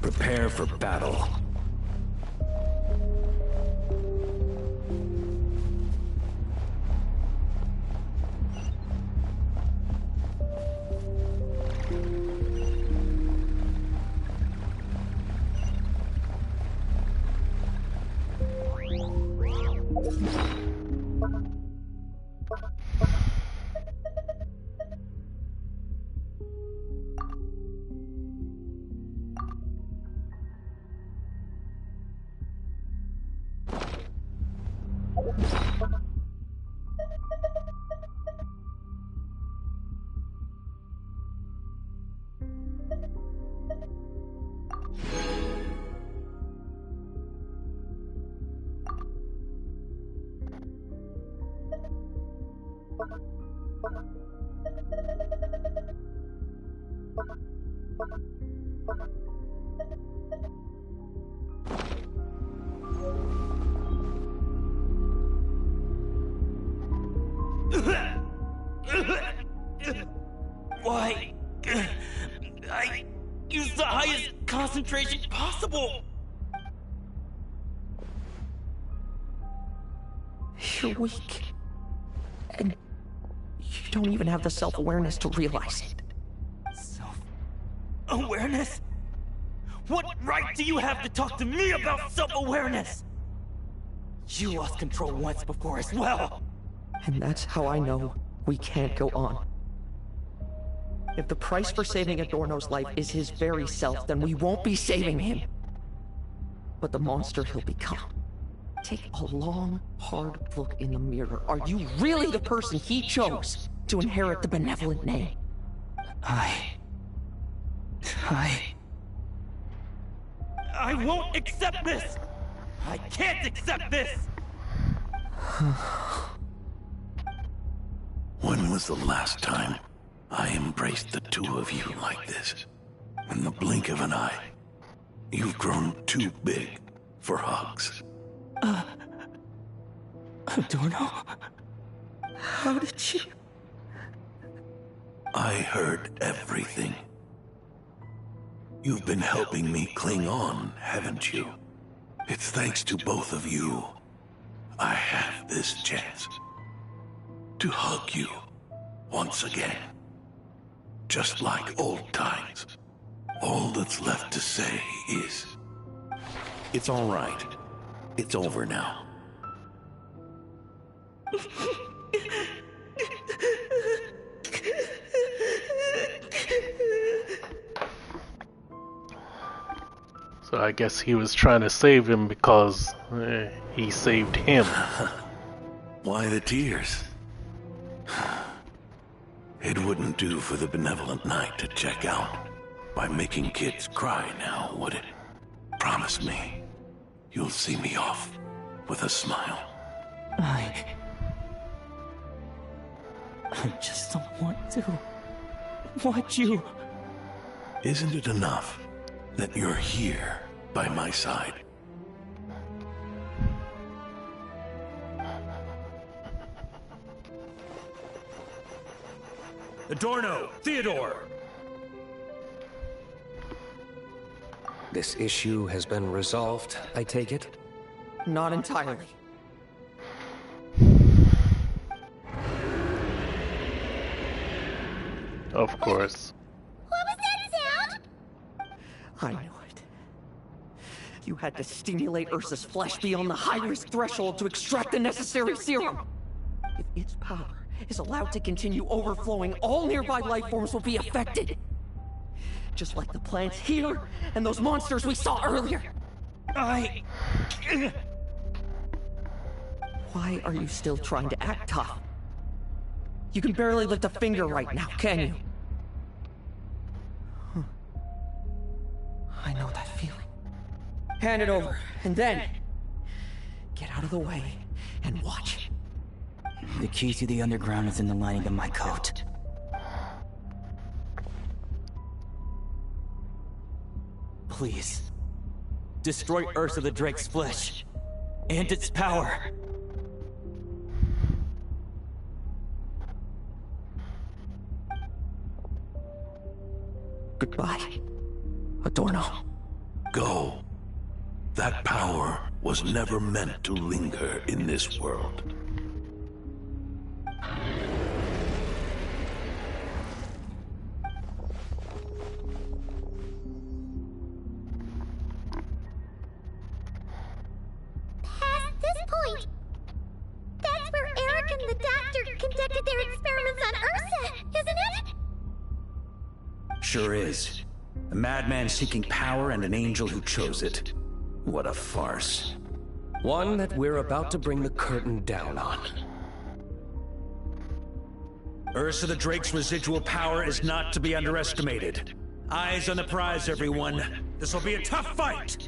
Prepare for battle. Why? I used the highest concentration possible. You're weak. And you don't even have the self-awareness to realize it. Self-awareness? What right do you have to talk to me about self-awareness? You lost control once before as well. And that's how I know we can't go on. If the price for saving Adorno's life is his very self, then we won't be saving him, but the monster he'll become. Take a long, hard look in the mirror. Are you really the person he chose to inherit the benevolent name? I won't accept this! I can't accept this! When was the last time I embraced the two of you like this? In the blink of an eye. You've grown too big for hugs. Adorno? How did you... I heard everything. You've been helping me cling on, haven't you? It's thanks to both of you I have this chance to hug you once again. Just like old times. All that's left to say is, it's all right. It's over now. So I guess he was trying to save him because he saved him. Why the tears? It wouldn't do for the benevolent knight to check out by making kids cry now, would it? Promise me, you'll see me off with a smile. I just don't want to watch you. Isn't it enough that you're here by my side? Adorno! Theodore! This issue has been resolved, I take it? Not entirely. Of course. What was that sound? I knew it. You had to stimulate Ursa's flesh beyond the high-risk threshold to extract the necessary serum. If its power is allowed to continue overflowing, all nearby life forms will be affected. Just like the plants here and those monsters we saw earlier. Why are you still trying to act tough? You can barely lift a finger right now, can you? I know that feeling. Hand it over, and then get out of the way and watch. The key to the underground is in the lining of my coat. Please, destroy Ursa the Drake's flesh and its power. Goodbye, Adorno. Go. That power was never meant to linger in this world. Past this point, that's where Eric and the doctor conducted their experiments on Ursa, isn't it? Sure is. A madman seeking power and an angel who chose it. What a farce. One that we're about to bring the curtain down on. Ursa the Drake's residual power is not to be underestimated. Eyes on the prize, everyone. This will be a tough fight!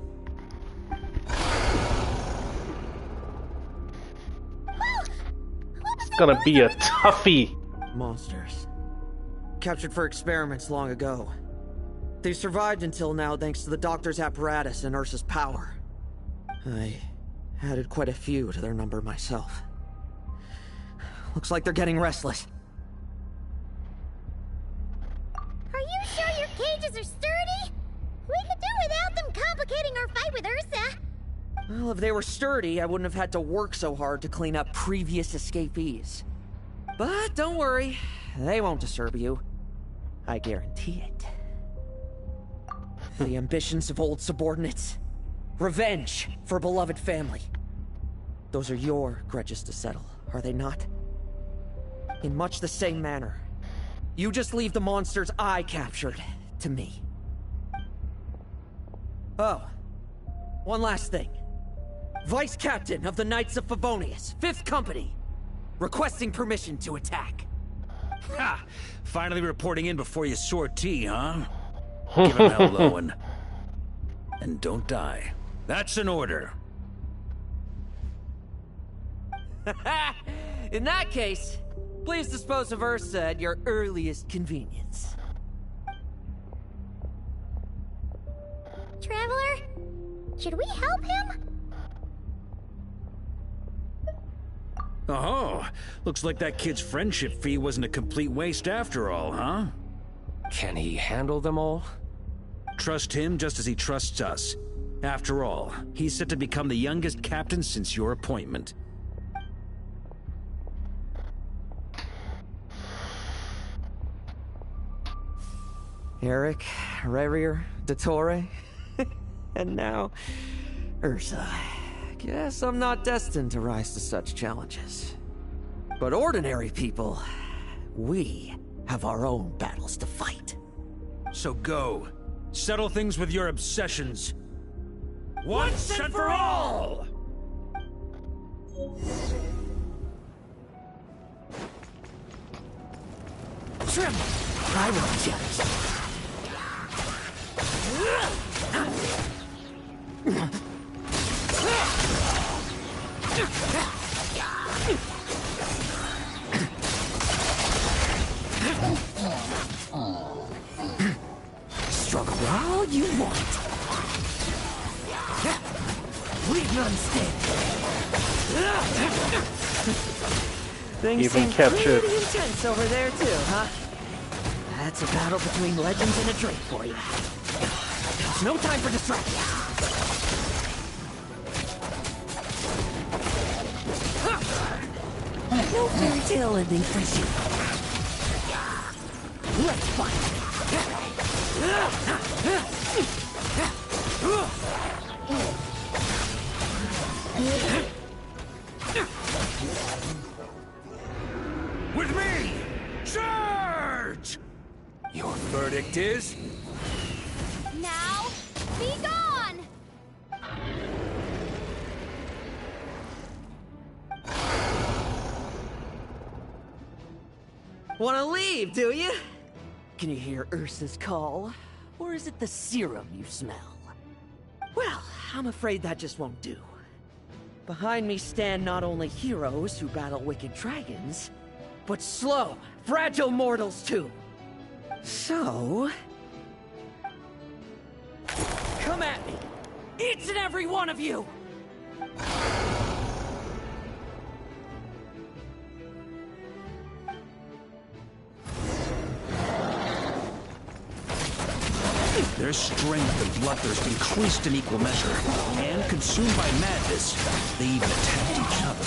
It's gonna be a toughie. Monsters. Captured for experiments long ago. They've survived until now thanks to the doctor's apparatus and Ursa's power. I added quite a few to their number myself. Looks like they're getting restless. you sure your cages are sturdy? We could do without them complicating our fight with Ursa. Well, if they were sturdy, I wouldn't have had to work so hard to clean up previous escapees. But don't worry, they won't disturb you. I guarantee it. The ambitions of old subordinates. Revenge for beloved family. Those are your grudges to settle, are they not? In much the same manner, you just leave the monsters I captured to me. Oh, one last thing. Vice Captain of the Knights of Favonius, 5th Company, requesting permission to attack. Ha! Finally reporting in before you sortie, huh? Give him hell, Lohen. And don't die. That's an order. In that case, please dispose of Ursa at your earliest convenience. Traveler, should we help him? Oh, looks like that kid's friendship fee wasn't a complete waste after all, huh? Can he handle them all? Trust him just as he trusts us. After all, he's set to become the youngest captain since your appointment. Eric, Rerir, Dottore, and now Ursa. Guess I'm not destined to rise to such challenges. But ordinary people, we have our own battles to fight. So go. Settle things with your obsessions. Once and for all! Tremble! I will judge. Struggle all you want. Leave none stand. Things Even seem captured. pretty intense over there too, huh? That's a battle between legends and a drake for you. There's no time for distraction. No fairy tale ending for you. Let's fight. With me! Charge! Your verdict is? Now, be gone! Wanna leave, do you? Can you hear Ursa's call? Or is it the serum you smell? Well, I'm afraid that just won't do. Behind me stand not only heroes who battle wicked dragons, but slow, fragile mortals too. So... come at me! Each and every one of you! Their strength and bloodthirst increased in equal measure, and consumed by madness, they even attacked each other.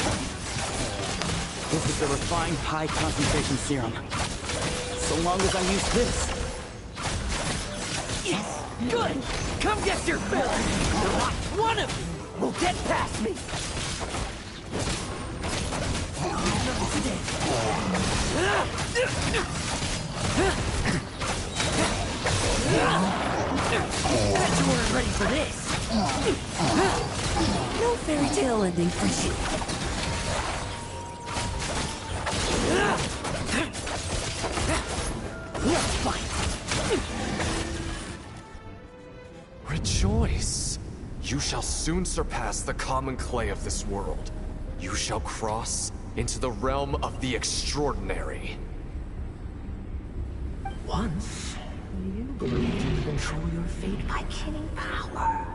This is the refined high-concentration serum. So long as I use this. Yes! Good! Come get your fill! Not one of you will get past me! Bet you weren't ready for this! No fairy tale ending for you. Let's fight! Rejoice! You shall soon surpass the common clay of this world. You shall cross into the realm of the extraordinary. Once, you believed you could control your fate by killing power.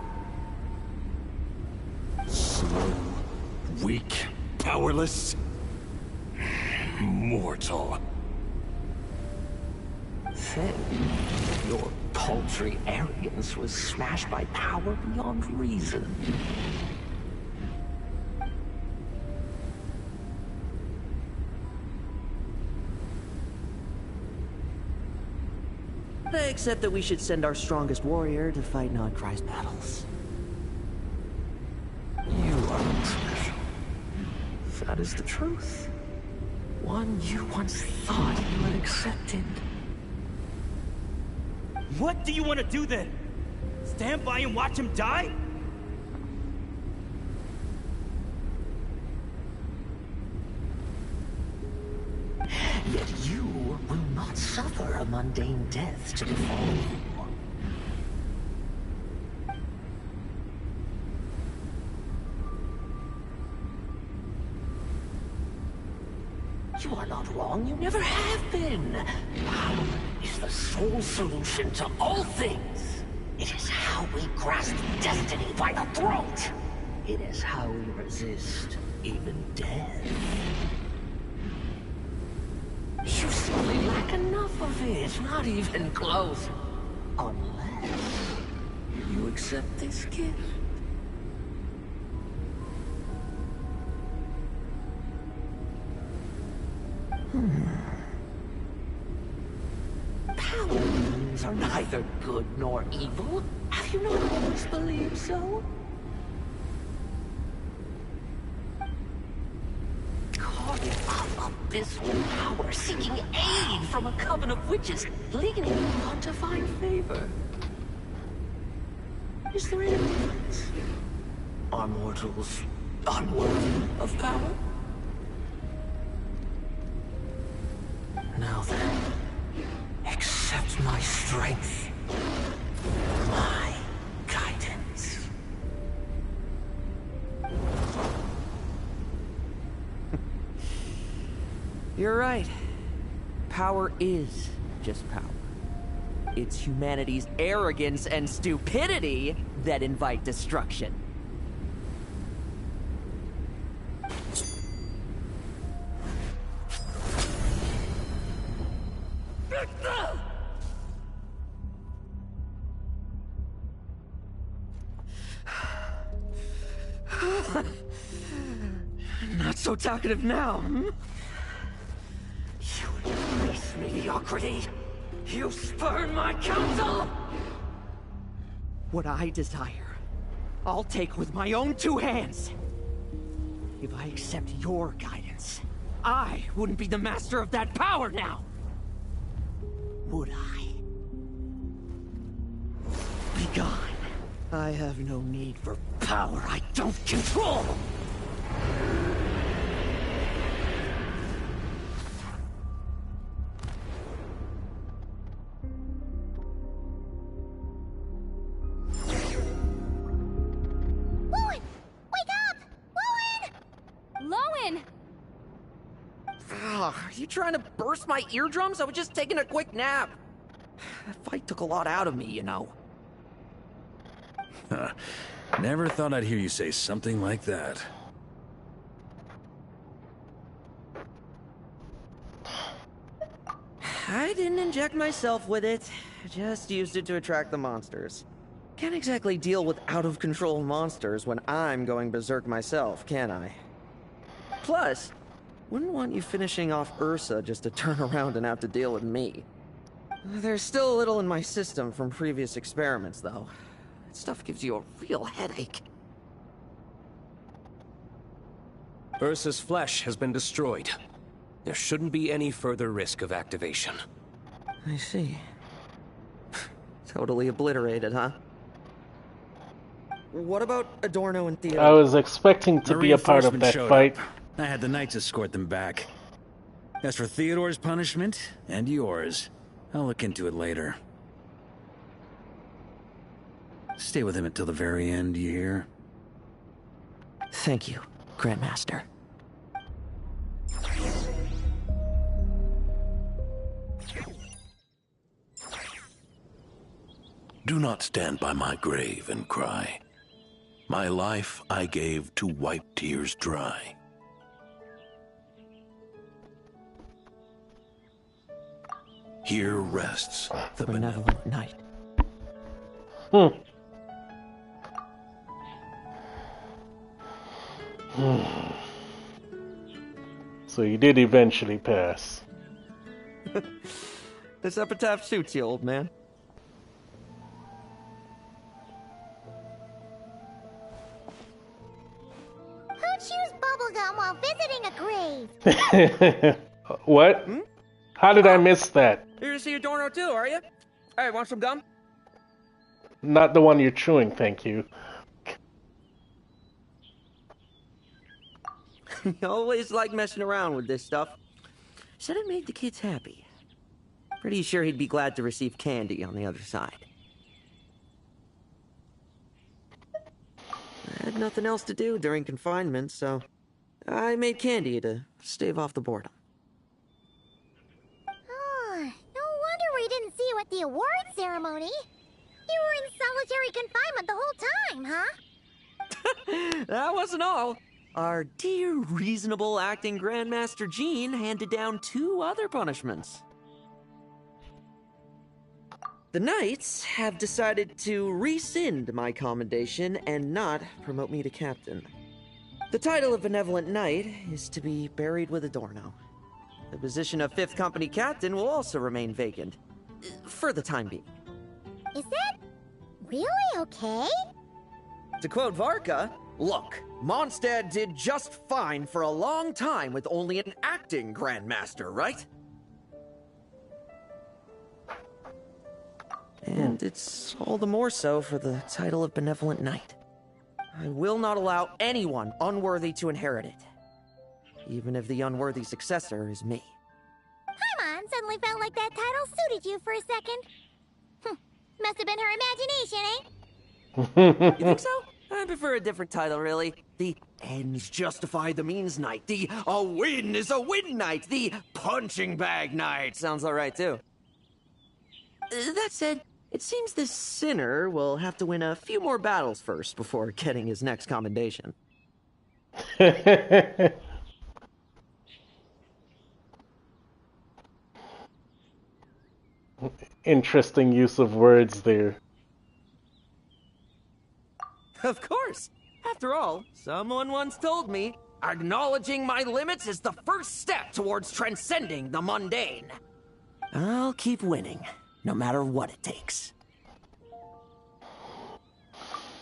Slow, weak, powerless, mortal. thing. Your paltry arrogance was smashed by power beyond reason. Except that we should send our strongest warrior to fight Nodcry's battles. You are special. That is the truth. One you once thought you had accepted. What do you want to do then? Stand by and watch him die? Yet you will not suffer a mundane death to befall you. You are not wrong, you never have been. Power is the sole solution to all things. It is how we grasp destiny by the throat. It is how we resist even death. You simply lack enough of it, not even close. Unless you accept this gift. Power beings are neither good nor evil. Have you not always believed so? Carving up abysmal power, seeking aid from a coven of witches, leaning on to find favor. Is there any difference? Are mortals unworthy of power? Now then, accept my strength, my guidance. You're right. Power is just power. It's humanity's arrogance and stupidity that invite destruction. Not so talkative now, hmm? You embrace mediocrity. You spurn my counsel. What I desire, I'll take with my own two hands. If I accept your guidance, I wouldn't be the master of that power now. Would I? Be gone. I have no need for power I don't control. Lohen! Wake up! Lohen! Lohen! Are you trying to burst my eardrums? I was just taking a quick nap. That fight took a lot out of me, you know. Never thought I'd hear you say something like that. I didn't inject myself with it. I just used it to attract the monsters. Can't exactly deal with out-of-control monsters when I'm going berserk myself, can I? Plus, wouldn't want you finishing off Ursa just to turn around and have to deal with me. There's still a little in my system from previous experiments, though. That stuff gives you a real headache. Ursa's flesh has been destroyed. There shouldn't be any further risk of activation. I see. Totally obliterated, huh? What about Adorno and Theo? I was expecting to be a part of that fight. I had the knights escort them back. As for Theodore's punishment, and yours, I'll look into it later. Stay with him until the very end, you hear? Thank you, Grandmaster. Do not stand by my grave and cry. My life I gave to wipe tears dry. Here rests the benevolent knight. So you did eventually pass. This epitaph suits you, old man. Who chews bubblegum while visiting a grave? What? How did I miss that? Here to see Adorno too, are you? Hey, want some gum? Not the one you're chewing, thank you. You always like messing around with this stuff. Said it made the kids happy. Pretty sure he'd be glad to receive candy on the other side. I had nothing else to do during confinement, so I made candy to stave off the boredom. Oh, no wonder we didn't see you at the award ceremony. You were in solitary confinement the whole time, huh? That wasn't all. Our dear, reasonable acting Grandmaster Jean handed down 2 other punishments. The Knights have decided to rescind my commendation and not promote me to captain. The title of Benevolent Knight is to be buried with Adorno. The position of 5th Company Captain will also remain vacant, for the time being. Is that really okay? To quote Varka, look, Mondstadt did just fine for a long time with only an acting Grandmaster, right? And it's all the more so for the title of Benevolent Knight. I will not allow anyone unworthy to inherit it, even if the unworthy successor is me. Paimon suddenly felt like that title suited you for a second. Must have been her imagination, eh? You think so? I prefer a different title, really. The ends justify the means knight. The a win is a win knight. The punching bag knight. Sounds alright, too. That said, it seems this sinner will have to win a few more battles first before getting his next commendation. Interesting use of words there. Of course. After all, someone once told me, acknowledging my limits is the first step towards transcending the mundane. I'll keep winning, no matter what it takes.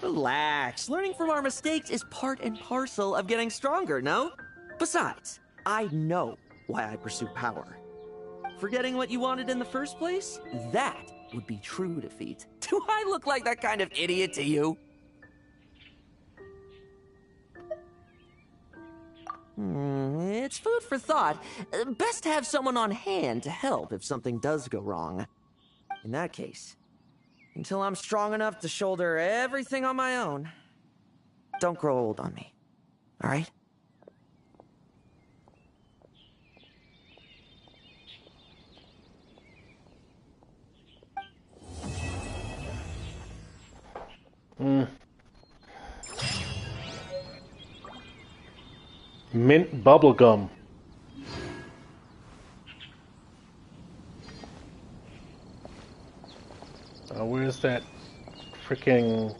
Relax. Learning from our mistakes is part and parcel of getting stronger, no? Besides, I know why I pursue power. Forgetting what you wanted in the first place? That would be true defeat. Do I look like that kind of idiot to you? It's food for thought. Best to have someone on hand to help if something does go wrong. In that case, until I'm strong enough to shoulder everything on my own, don't grow old on me. All right? Mint bubblegum. Where's that freaking...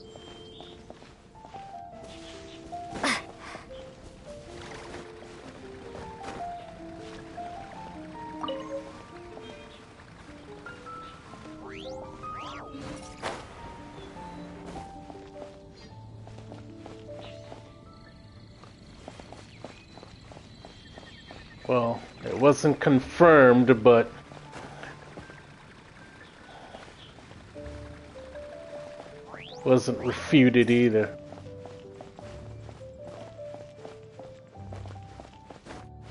Well, it wasn't confirmed, but wasn't refuted either.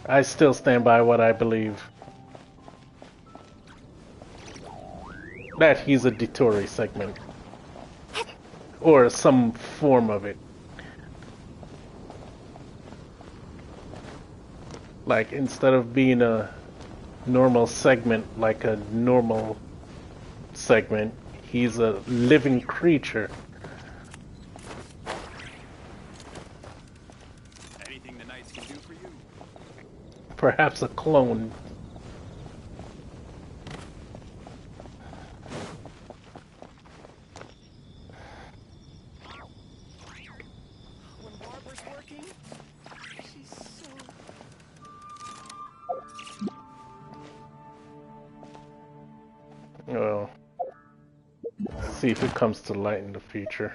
I still stand by what I believe. That he's a Dottore segment. Or some form of it. Like, instead of being a normal segment, like a normal segment, he's a living creature. Anything the Knights can do for you? Well, see if it comes to light in the future.